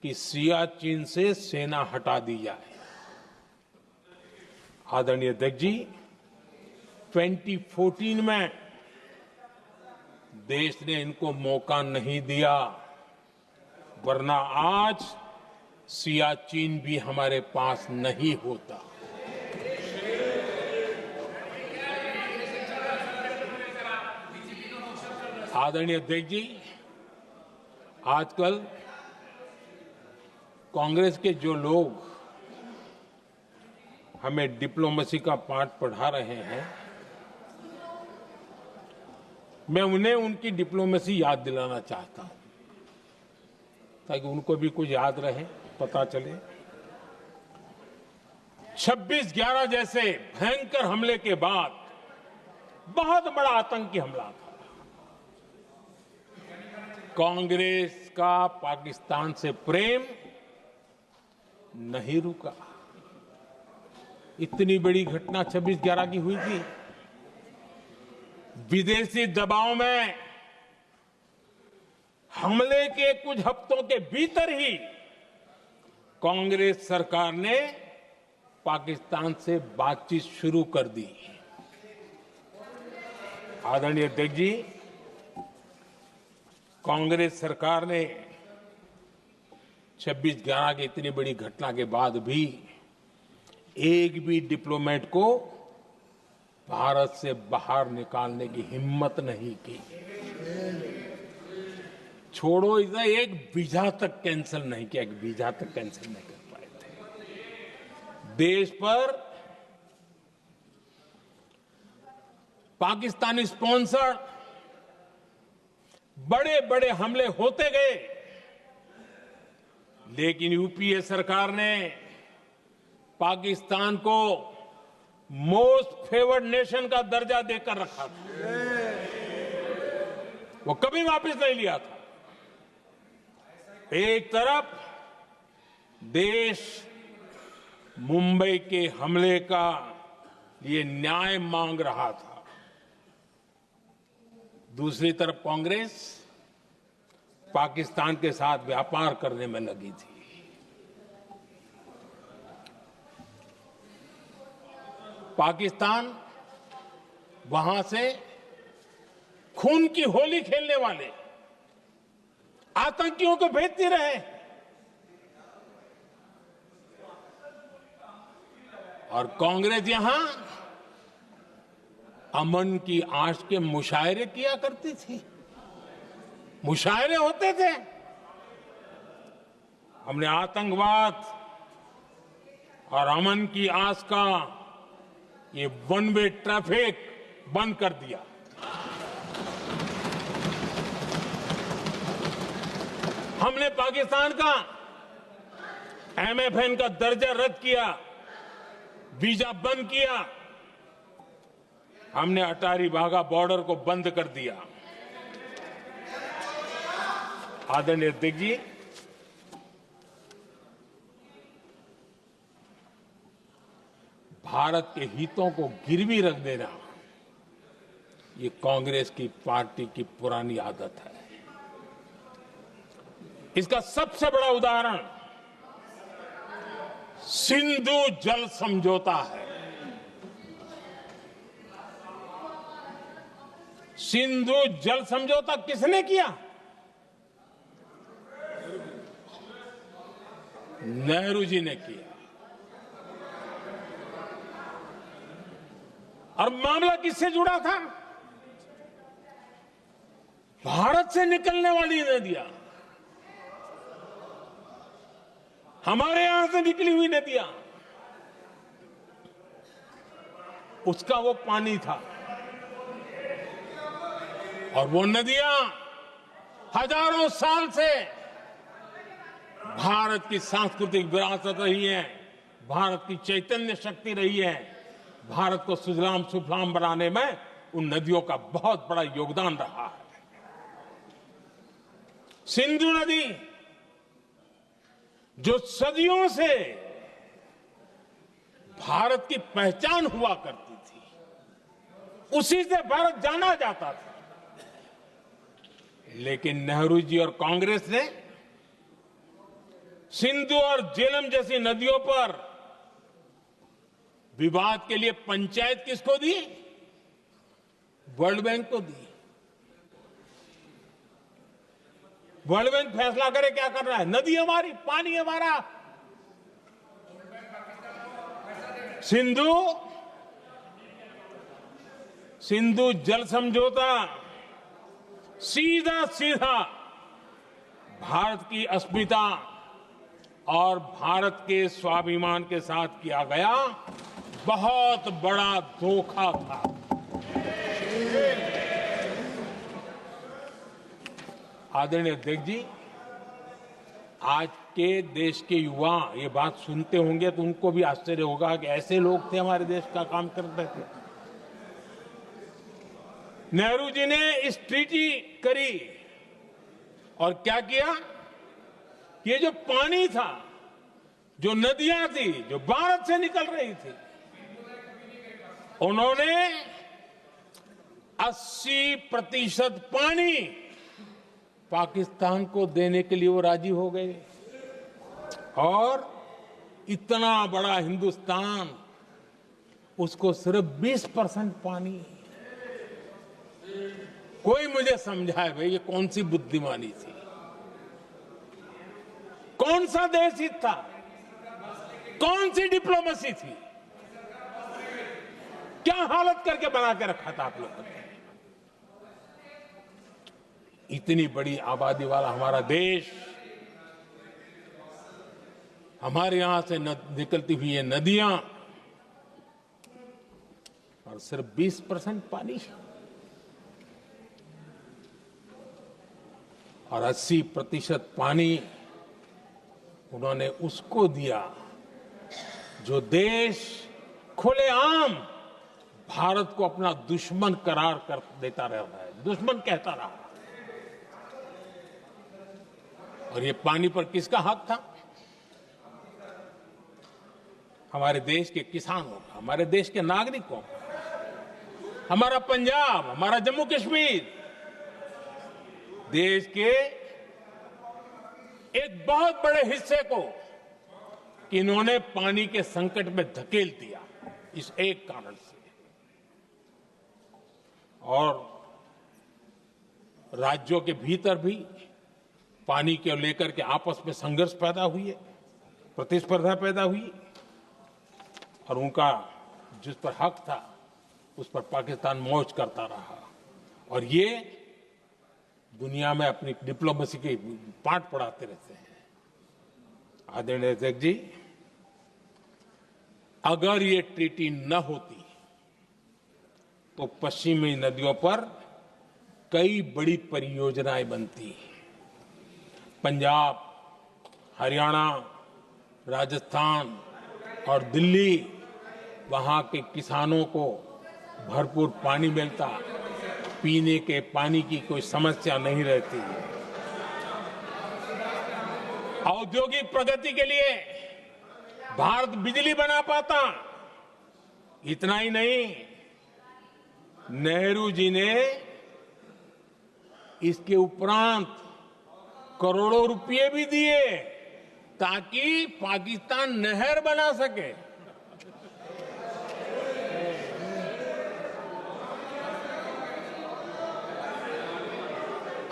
कि सियाचिन से सेना हटा दी जाए। आदरणीय अध्यक्ष जी, 2014 में देश ने इनको मौका नहीं दिया, वरना आज सियाचिन भी हमारे पास नहीं होता। आदरणीय अध्यक्ष जी, आजकल कांग्रेस के जो लोग हमें डिप्लोमेसी का पाठ पढ़ा रहे हैं, मैं उन्हें उनकी डिप्लोमेसी याद दिलाना चाहता हूं ताकि उनको भी कुछ याद रहे, पता चले। 26/11 जैसे भयंकर हमले के बाद बहुत बड़ा आतंकी हमला था। कांग्रेस का पाकिस्तान से प्रेम नहीं रुका। इतनी बड़ी घटना 26/11 की हुई थी। विदेशी दबाव में हमले के कुछ हफ्तों के भीतर ही कांग्रेस सरकार ने पाकिस्तान से बातचीत शुरू कर दी। आदरणीय अध्यक्ष जी, कांग्रेस सरकार ने 26/11 की इतनी बड़ी घटना के बाद भी एक भी डिप्लोमेट को भारत से बाहर निकालने की हिम्मत नहीं की। छोड़ो, इसे एक वीजा तक कैंसिल नहीं किया, एक वीजा तक कैंसिल नहीं कर पाए थे। देश पर पाकिस्तानी स्पॉन्सर बड़े बड़े हमले होते गए, लेकिन यूपीए सरकार ने पाकिस्तान को मोस्ट फेवर्ड नेशन का दर्जा देकर रखा था। वो कभी वापस नहीं लिया था। एक तरफ देश मुंबई के हमले का ये न्याय मांग रहा था, दूसरी तरफ कांग्रेस पाकिस्तान के साथ व्यापार करने में लगी थी। पाकिस्तान वहां से खून की होली खेलने वाले आतंकियों को भेजते रहे और कांग्रेस यहां अमन की आश के मुशायरे किया करती थी। मुशायरे होते थे। हमने आतंकवाद और अमन की आस का ये वन वे ट्रैफिक बंद कर दिया। हमने पाकिस्तान का एमएफएन का दर्जा रद्द किया, वीजा बंद किया। हमने अटारी वाघा बॉर्डर को बंद कर दिया। आदरणीय अध्यक्ष जी, भारत के हितों को गिरवी रख देना ये कांग्रेस की पार्टी की पुरानी आदत है। इसका सबसे बड़ा उदाहरण सिंधु जल समझौता है। सिंधु जल समझौता किसने किया? नेहरू जी ने किया। और मामला किससे जुड़ा था? भारत से निकलने वाली नदियां, हमारे यहां से निकली हुई नदियां। उसका वो पानी था। और वो नदियां हजारों साल से भारत की सांस्कृतिक विरासत रही है, भारत की चैतन्य शक्ति रही है। भारत को सुजलाम सुफलाम बनाने में उन नदियों का बहुत बड़ा योगदान रहा है। सिंधु नदी जो सदियों से भारत की पहचान हुआ करती थी, उसी से भारत जाना जाता था। लेकिन नेहरू जी और कांग्रेस ने सिंधु और झेलम जैसी नदियों पर विवाद के लिए पंचायत किसको दी? वर्ल्ड बैंक को दी। वर्ल्ड बैंक फैसला करे क्या कर रहा है, नदी हमारी, पानी हमारा। सिंधु जल समझौता सीधा सीधा भारत की अस्मिता और भारत के स्वाभिमान के साथ किया गया बहुत बड़ा धोखा था। आदरणीय अध्यक्ष जी, आज के देश के युवा ये बात सुनते होंगे तो उनको भी आश्चर्य होगा कि ऐसे लोग थे हमारे देश का काम करते थे। नेहरू जी ने इस ट्रीटी करी और क्या किया? ये जो पानी था, जो नदियां थी, जो भारत से निकल रही थी, उन्होंने 80% पानी पाकिस्तान को देने के लिए वो राजी हो गए। और इतना बड़ा हिंदुस्तान, उसको सिर्फ 20% पानी। कोई मुझे समझाए भाई ये कौन सी बुद्धिमानी थी, कौन सा देश हित था, कौन सी डिप्लोमेसी थी, क्या हालत करके बना के रखा था आप लोगों ने। इतनी बड़ी आबादी वाला हमारा देश, हमारे यहां से निकलती हुई ये नदियां, और सिर्फ 20% पानी, और 80% पानी उन्होंने उसको दिया जो देश खुलेआम भारत को अपना दुश्मन करार कर देता रहता है, दुश्मन कहता रहा। और ये पानी पर किसका हक था? हमारे देश के किसानों का, हमारे देश के नागरिकों का, हमारा पंजाब, हमारा जम्मू कश्मीर, देश के एक बहुत बड़े हिस्से को इन्होंने पानी के संकट में धकेल दिया, इस एक कारण से। और राज्यों के भीतर भी पानी को लेकर के आपस में संघर्ष पैदा हुई है, प्रतिस्पर्धा पैदा हुई, और उनका जिस पर हक था उस पर पाकिस्तान मौज करता रहा। और ये दुनिया में अपनी डिप्लोमेसी के पाठ पढ़ाते रहते हैं। आदरणीय अध्यक्ष जी, अगर ये ट्रीटी न होती तो पश्चिमी नदियों पर कई बड़ी परियोजनाएं बनती। पंजाब, हरियाणा, राजस्थान और दिल्ली, वहां के किसानों को भरपूर पानी मिलता, पीने के पानी की कोई समस्या नहीं रहती। औद्योगिक प्रगति के लिए भारत बिजली बना पाता। इतना ही नहीं, नेहरू जी ने इसके उपरांत करोड़ों रुपए भी दिए ताकि पाकिस्तान नहर बना सके।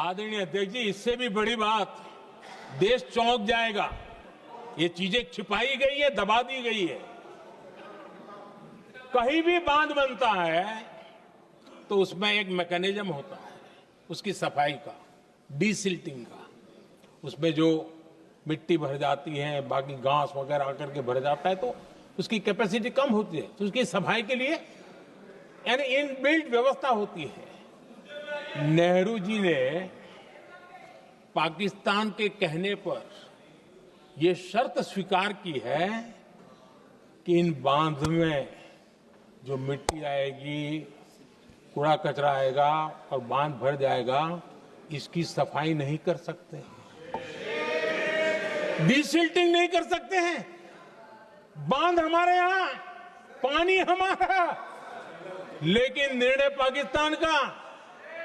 आदरणीय अध्यक्ष जी, इससे भी बड़ी बात, देश चौंक जाएगा। ये चीजें छिपाई गई है, दबा दी गई है। कहीं भी बांध बनता है तो उसमें एक मैकेनिज्म होता है उसकी सफाई का, डीसिल्टिंग का। उसमें जो मिट्टी भर जाती है, बाकी घास वगैरह आकर के भर जाता है, तो उसकी कैपेसिटी कम होती है, तो उसकी सफाई के लिए यानी इनबिल्ट व्यवस्था होती है। नेहरू जी ने पाकिस्तान के कहने पर यह शर्त स्वीकार की है कि इन बांध में जो मिट्टी आएगी, कूड़ा कचरा आएगा और बांध भर जाएगा, इसकी सफाई नहीं कर सकते, डिसिल्टिंग नहीं कर सकते हैं। बांध हमारे यहां, पानी हमारा, लेकिन निर्णय पाकिस्तान का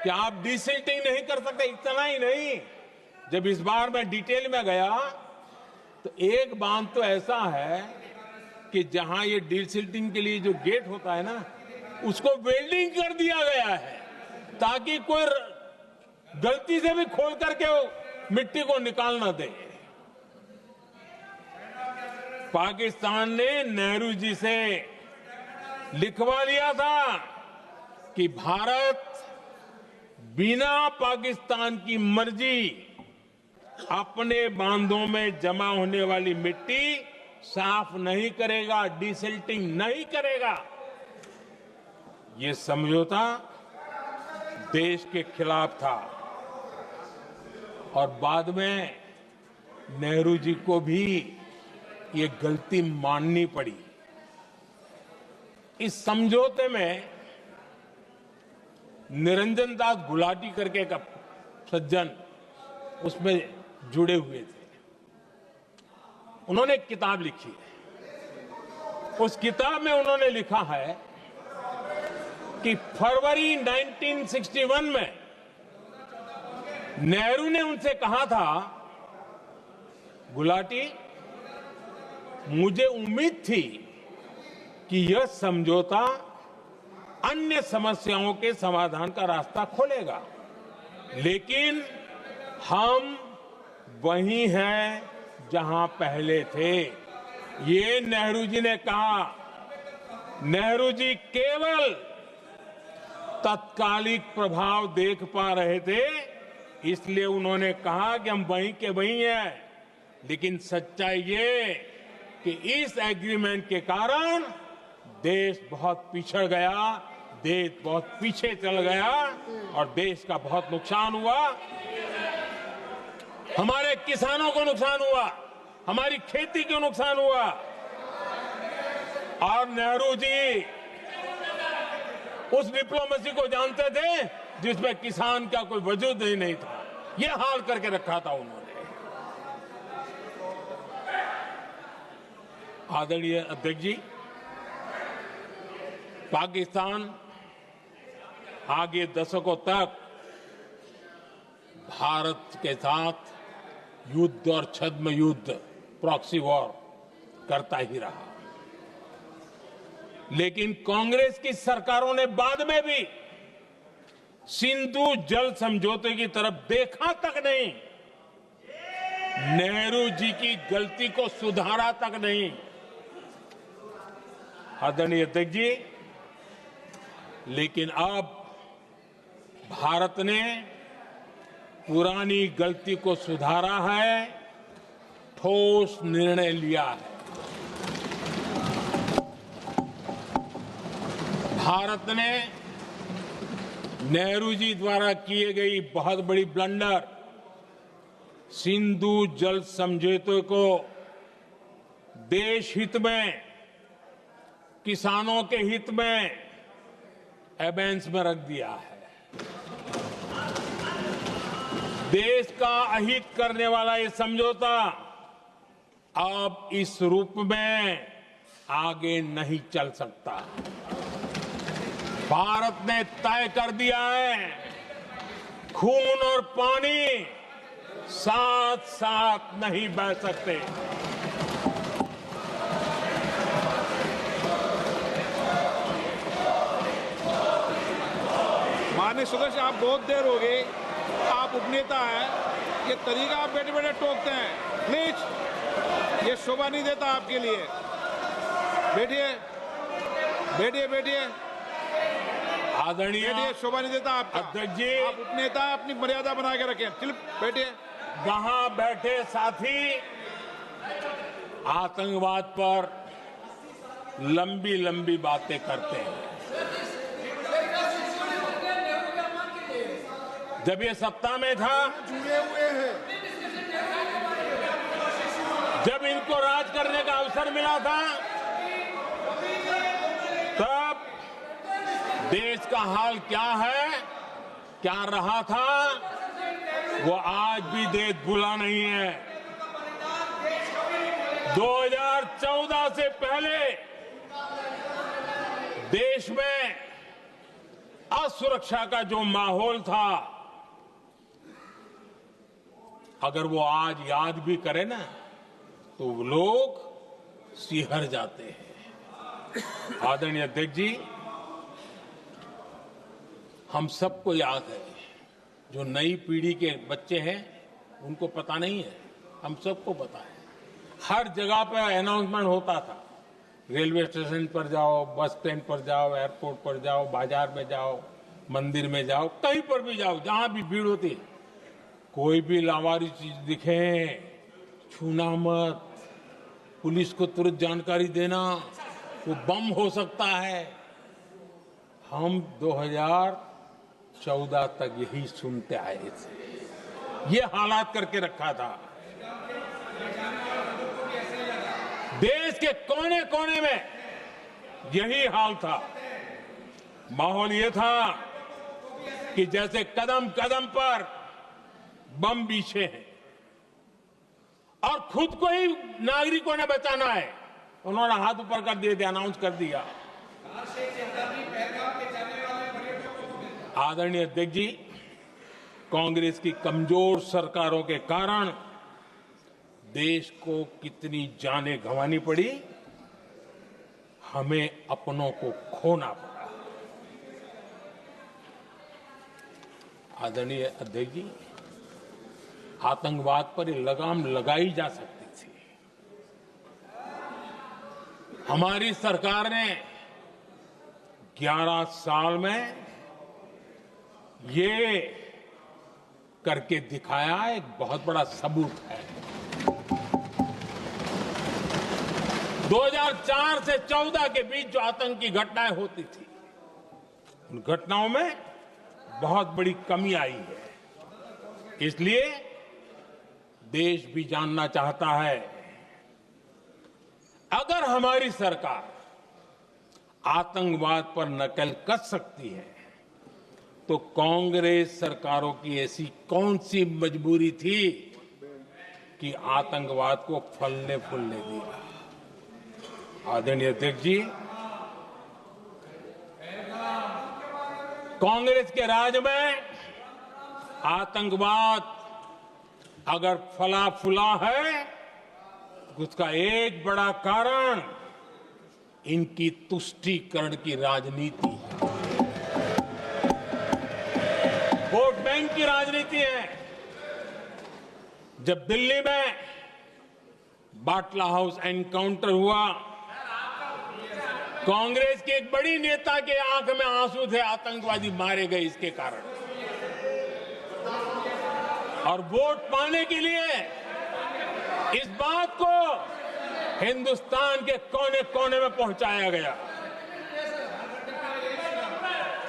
कि आप डिसिल्टिंग नहीं कर सकते। इतना ही नहीं, जब इस बार मैं डिटेल में गया तो एक बांध तो ऐसा है कि जहां ये डिसिल्टिंग के लिए जो गेट होता है ना, उसको वेल्डिंग कर दिया गया है ताकि कोई गलती से भी खोल करके वो मिट्टी को निकाल ना दे। पाकिस्तान ने नेहरू जी से लिखवा लिया था कि भारत बिना पाकिस्तान की मर्जी अपने बांधों में जमा होने वाली मिट्टी साफ नहीं करेगा, डिसिल्टिंग नहीं करेगा। ये समझौता देश के खिलाफ था और बाद में नेहरू जी को भी ये गलती माननी पड़ी। इस समझौते में निरंजन दास गुलाटी करके का सज्जन उसमें जुड़े हुए थे। उन्होंने एक किताब लिखी है। उस किताब में उन्होंने लिखा है कि फरवरी 1961 में नेहरू ने उनसे कहा था, गुलाटी, मुझे उम्मीद थी कि यह समझौता अन्य समस्याओं के समाधान का रास्ता खोलेगा, लेकिन हम वहीं हैं जहां पहले थे। ये नेहरू जी ने कहा। नेहरू जी केवल तत्कालिक प्रभाव देख पा रहे थे, इसलिए उन्होंने कहा कि हम वहीं के वहीं हैं, लेकिन सच्चाई ये कि इस एग्रीमेंट के कारण देश बहुत पिछड़ गया, देश बहुत पीछे चल गया और देश का बहुत नुकसान हुआ। हमारे किसानों को नुकसान हुआ, हमारी खेती को नुकसान हुआ। और नेहरू जी उस डिप्लोमेसी को जानते थे जिसमें किसान का कोई वजूद ही नहीं था। यह हाल करके रखा था उन्होंने। आदरणीय अध्यक्ष जी, पाकिस्तान आगे दशकों तक भारत के साथ युद्ध और छद्म युद्ध, प्रॉक्सी वॉर करता ही रहा, लेकिन कांग्रेस की सरकारों ने बाद में भी सिंधु जल समझौते की तरफ देखा तक नहीं, नेहरू जी की गलती को सुधारा तक नहीं। आदरणीय अध्यक्ष जी, लेकिन अब भारत ने पुरानी गलती को सुधारा है, ठोस निर्णय लिया है। भारत ने नेहरू जी द्वारा किए गई बहुत बड़ी ब्लंडर, सिंधु जल समझौते को देश हित में, किसानों के हित में एबेंस में रख दिया है। देश का अहित करने वाला ये समझौता अब इस रूप में आगे नहीं चल सकता। भारत ने तय कर दिया है, खून और पानी साथ साथ नहीं बह सकते। माननीय सदस्य, आप बहुत देर हो गई, आप उपनेता हैं, ये तरीका आप बैठे बैठे टोकते हैं, प्लीज, ये शोभा नहीं देता आपके लिए। बैठिए बैठिए बैठिए आदरणीय, बैठिए, शोभा नहीं देता आपका। अध्यक्ष जी, आप उपनेता, अपनी मर्यादा बना के रखें। चल बैठिए। वहां बैठे साथी आतंकवाद पर लंबी लंबी बातें करते हैं। जब ये सत्ता में था, जुड़े हुए हैं। जब इनको राज करने का अवसर मिला था, तब देश का हाल क्या है, क्या रहा था, वो आज भी देश भूला नहीं है। 2014 से पहले देश में असुरक्षा का जो माहौल था, अगर वो आज याद भी करे ना, तो लोग सिहर जाते हैं। आदरणीय अध्यक्ष जी, हम सबको याद है, जो नई पीढ़ी के बच्चे हैं उनको पता नहीं है, हम सबको पता है। हर जगह पर अनाउंसमेंट होता था, रेलवे स्टेशन पर जाओ, बस स्टैंड पर जाओ, एयरपोर्ट पर जाओ, बाजार में जाओ, मंदिर में जाओ, कहीं पर भी जाओ, जहां भी भीड़ होती है, कोई भी लावारिस चीज दिखे छूना मत, पुलिस को तुरंत जानकारी देना, वो बम हो सकता है। हम 2014 तक यही सुनते आए थे, ये हालात करके रखा था। देश के कोने कोने में यही हाल था। माहौल ये था कि जैसे कदम कदम पर बम बिछे हैं और खुद को ही नागरिकों ने बचाना है। उन्होंने हाथ ऊपर कर दिए थे, अनाउंस कर दिया। आदरणीय अध्यक्ष जी, कांग्रेस की कमजोर सरकारों के कारण देश को कितनी जानें गंवानी पड़ी, हमें अपनों को खोना पड़ा। आदरणीय अध्यक्ष जी, आतंकवाद पर ये लगाम लगाई जा सकती थी। हमारी सरकार ने 11 साल में ये करके दिखाया, एक बहुत बड़ा सबूत है। 2004 से 14 के बीच जो आतंकी घटनाएं होती थी, उन घटनाओं में बहुत बड़ी कमी आई है। इसलिए देश भी जानना चाहता है, अगर हमारी सरकार आतंकवाद पर नकेल कस सकती है, तो कांग्रेस सरकारों की ऐसी कौन सी मजबूरी थी कि आतंकवाद को फलने फूलने दिया। आदरणीय अध्यक्ष जी, कांग्रेस के राज में आतंकवाद अगर फला फूला है, उसका एक बड़ा कारण इनकी तुष्टीकरण की राजनीति है, वोट बैंक की राजनीति है। जब दिल्ली में बाटला हाउस एनकाउंटर हुआ, कांग्रेस के एक बड़ी नेता के आंख में आंसू थे, आतंकवादी मारे गए इसके कारण। और वोट पाने के लिए इस बात को हिंदुस्तान के कोने कोने में पहुंचाया गया।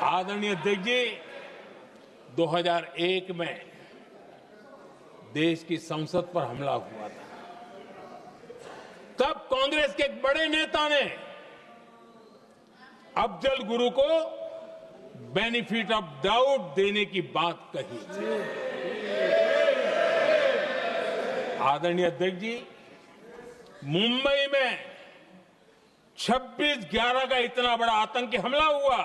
आदरणीय अध्यक्ष जी, 2001 में देश की संसद पर हमला हुआ था। तब कांग्रेस के एक बड़े नेता ने अफजल गुरु को बेनिफिट ऑफ डाउट देने की बात कही थी। आदरणीय अध्यक्ष जी, मुंबई में 26/11 का इतना बड़ा आतंकी हमला हुआ,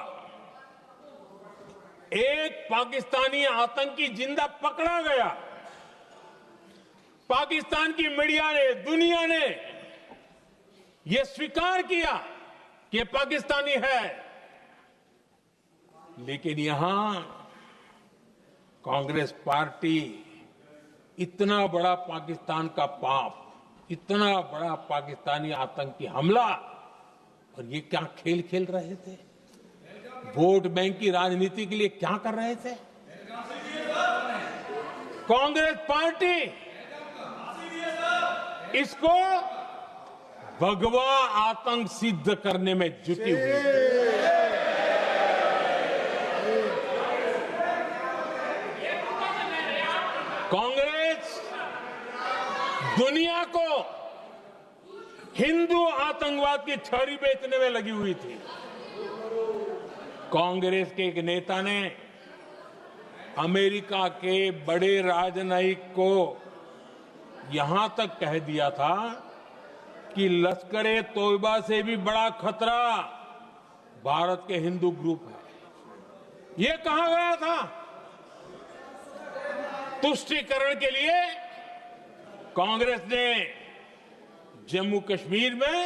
एक पाकिस्तानी आतंकी जिंदा पकड़ा गया। पाकिस्तान की मीडिया ने, दुनिया ने यह स्वीकार किया कि पाकिस्तानी है, लेकिन यहां कांग्रेस पार्टी इतना बड़ा पाकिस्तान का पाप, इतना बड़ा पाकिस्तानी आतंकी हमला, और ये क्या खेल खेल रहे थे? वोट बैंक की राजनीति के लिए क्या कर रहे थे? कांग्रेस पार्टी इसको भगवा आतंक सिद्ध करने में जुटी हुई है। दुनिया को हिंदू आतंकवाद की छड़ी बेचने में लगी हुई थी। कांग्रेस के एक नेता ने अमेरिका के बड़े राजनयिक को यहां तक कह दिया था कि लश्कर-ए तोयबा से भी बड़ा खतरा भारत के हिंदू ग्रुप है। यह कहा गया था। तुष्टीकरण के लिए कांग्रेस ने जम्मू कश्मीर में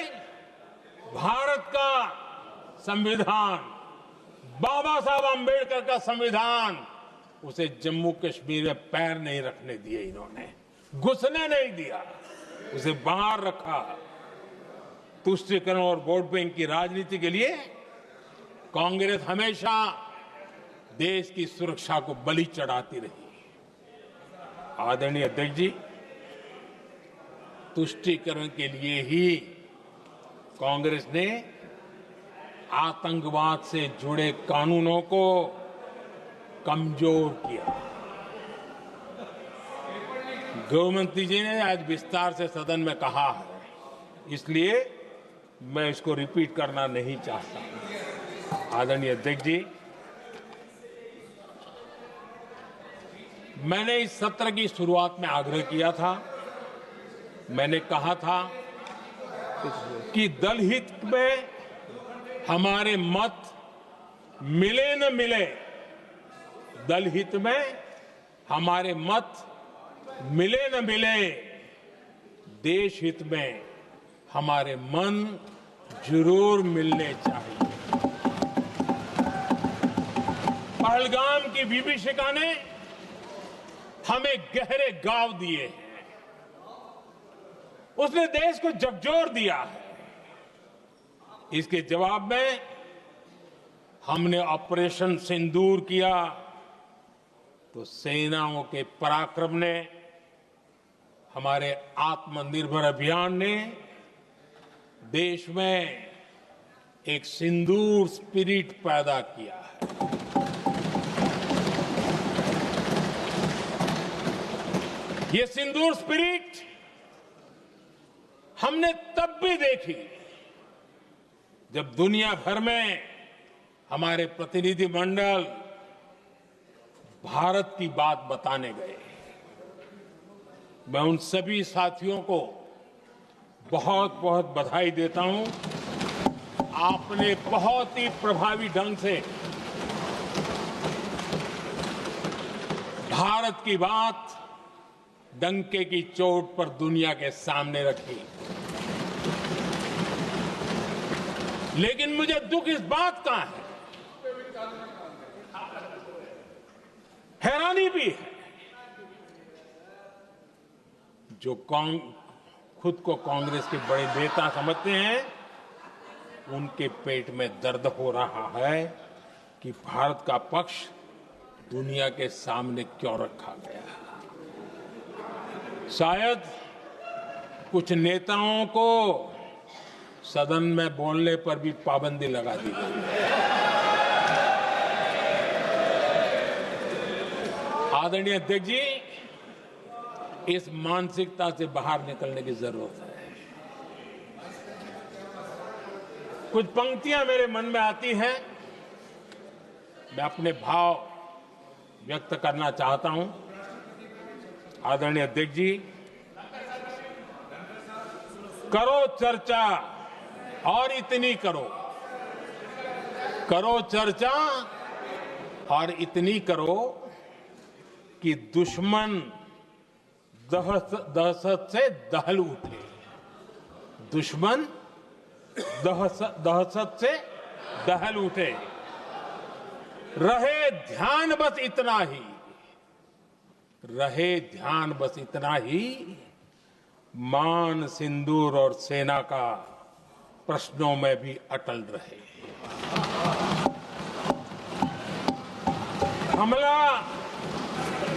भारत का संविधान, बाबा साहब आंबेडकर का संविधान, उसे जम्मू कश्मीर में पैर नहीं रखने दिए। इन्होंने घुसने नहीं दिया, उसे बाहर रखा। तुष्टीकरण और वोट बैंक की राजनीति के लिए कांग्रेस हमेशा देश की सुरक्षा को बलि चढ़ाती रही। आदरणीय अध्यक्ष जी, तुष्टीकरण के लिए ही कांग्रेस ने आतंकवाद से जुड़े कानूनों को कमजोर किया। गृहमंत्री जी ने आज विस्तार से सदन में कहा है, इसलिए मैं इसको रिपीट करना नहीं चाहता। आदरणीय अध्यक्ष जी, मैंने इस सत्र की शुरुआत में आग्रह किया था, मैंने कहा था कि दल हित में हमारे मत मिले न मिले, दल हित में हमारे मत मिले न मिले, देश हित में हमारे मन जरूर मिलने चाहिए। पहलगाम की विभीषिका ने हमें गहरे घाव दिए हैं, उसने देश को झकझोर दिया है। इसके जवाब में हमने ऑपरेशन सिंदूर किया तो सेनाओं के पराक्रम ने, हमारे आत्मनिर्भर अभियान ने देश में एक सिंदूर स्पिरिट पैदा किया है। ये सिंदूर स्पिरिट हमने तब भी देखी जब दुनिया भर में हमारे प्रतिनिधि मंडल भारत की बात बताने गए। मैं उन सभी साथियों को बहुत बहुत बधाई देता हूं। आपने बहुत ही प्रभावी ढंग से भारत की बात डंके की चोट पर दुनिया के सामने रखी। लेकिन मुझे दुख इस बात का है, हैरानी भी है, जो खुद को कांग्रेस के बड़े नेता समझते हैं, उनके पेट में दर्द हो रहा है कि भारत का पक्ष दुनिया के सामने क्यों रखा गया। शायद कुछ नेताओं को सदन में बोलने पर भी पाबंदी लगा दी गई है। आदरणीय अध्यक्ष जी, इस मानसिकता से बाहर निकलने की जरूरत है। कुछ पंक्तियां मेरे मन में आती हैं, मैं अपने भाव व्यक्त करना चाहता हूं। आदरणीय अध्यक्ष जी, करो चर्चा और इतनी करो, करो चर्चा और इतनी करो कि दुश्मन दहशत से दहल उठे। दुश्मन दहशत से दहल उठे। रहे ध्यान बस इतना ही, रहे ध्यान बस इतना ही, मान सिंदूर और सेना का प्रश्नों में भी अटल रहे। हमला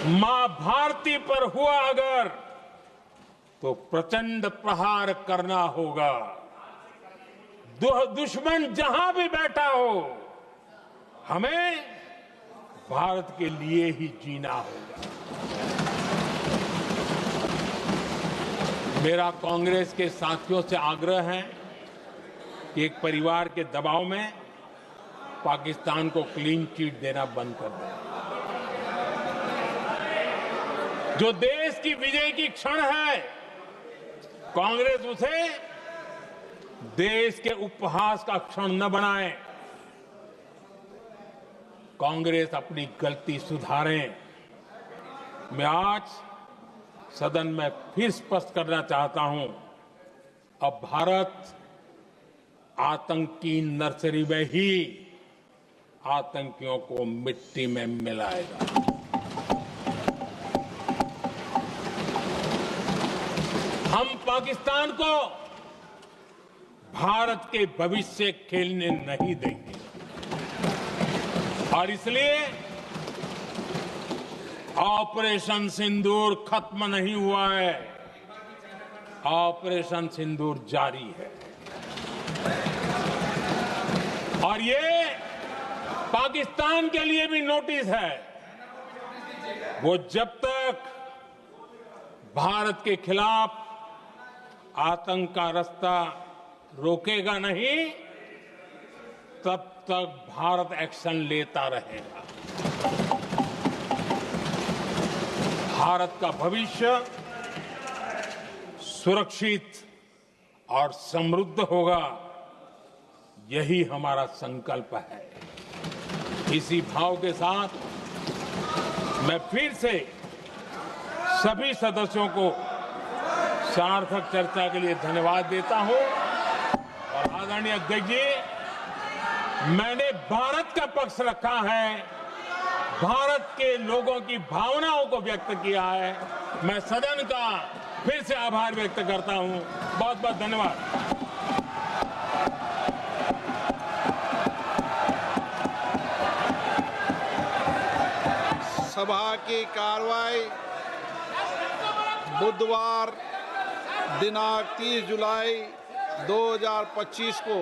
मां भारती पर हुआ अगर, तो प्रचंड प्रहार करना होगा। दुश्मन जहां भी बैठा हो, हमें भारत के लिए ही जीना होगा। मेरा कांग्रेस के साथियों से आग्रह है कि एक परिवार के दबाव में पाकिस्तान को क्लीन चिट देना बंद कर दें। जो देश की विजय की क्षण है, कांग्रेस उसे देश के उपहास का क्षण न बनाए। कांग्रेस अपनी गलती सुधारें। मैं आज सदन में फिर स्पष्ट करना चाहता हूं, अब भारत आतंक की नर्सरी में ही आतंकियों को मिट्टी में मिलाएगा। हम पाकिस्तान को भारत के भविष्य खेलने नहीं देंगे और इसलिए ऑपरेशन सिंदूर खत्म नहीं हुआ है, ऑपरेशन सिंदूर जारी है। और ये पाकिस्तान के लिए भी नोटिस है। वो जब तक भारत के खिलाफ आतंक का रास्ता रोकेगा नहीं, तब तक भारत एक्शन लेता रहेगा। भारत का भविष्य सुरक्षित और समृद्ध होगा, यही हमारा संकल्प है। इसी भाव के साथ मैं फिर से सभी सदस्यों को सार्थक चर्चा के लिए धन्यवाद देता हूं और आदरणीय अध्यक्ष जी, मैंने भारत का पक्ष रखा है, भारत के लोगों की भावनाओं को व्यक्त किया है। मैं सदन का फिर से आभार व्यक्त करता हूं। बहुत बहुत धन्यवाद। सभा की कार्रवाई बुधवार दिनांक 30 जुलाई 2025 को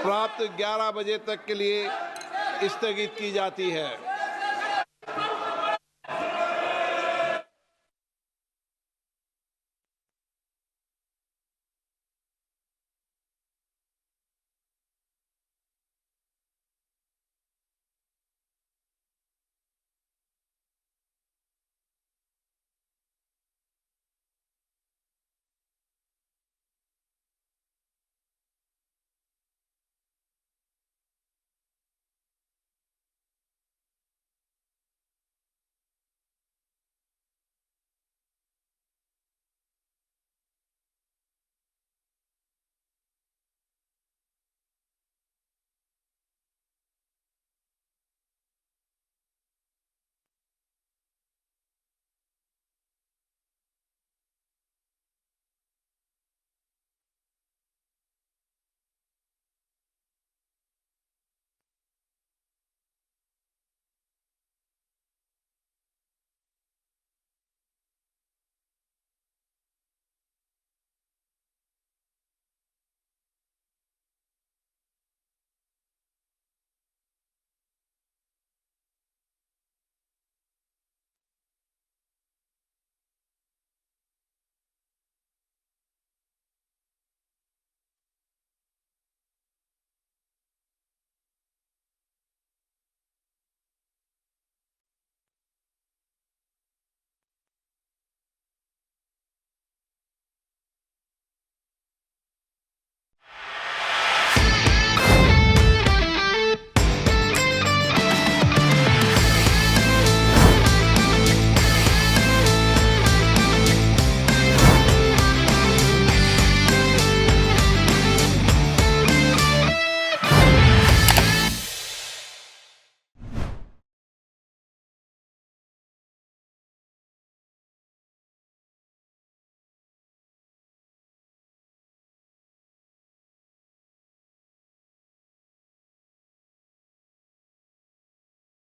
प्राप्त 11 बजे तक के लिए स्थगित की जाती है।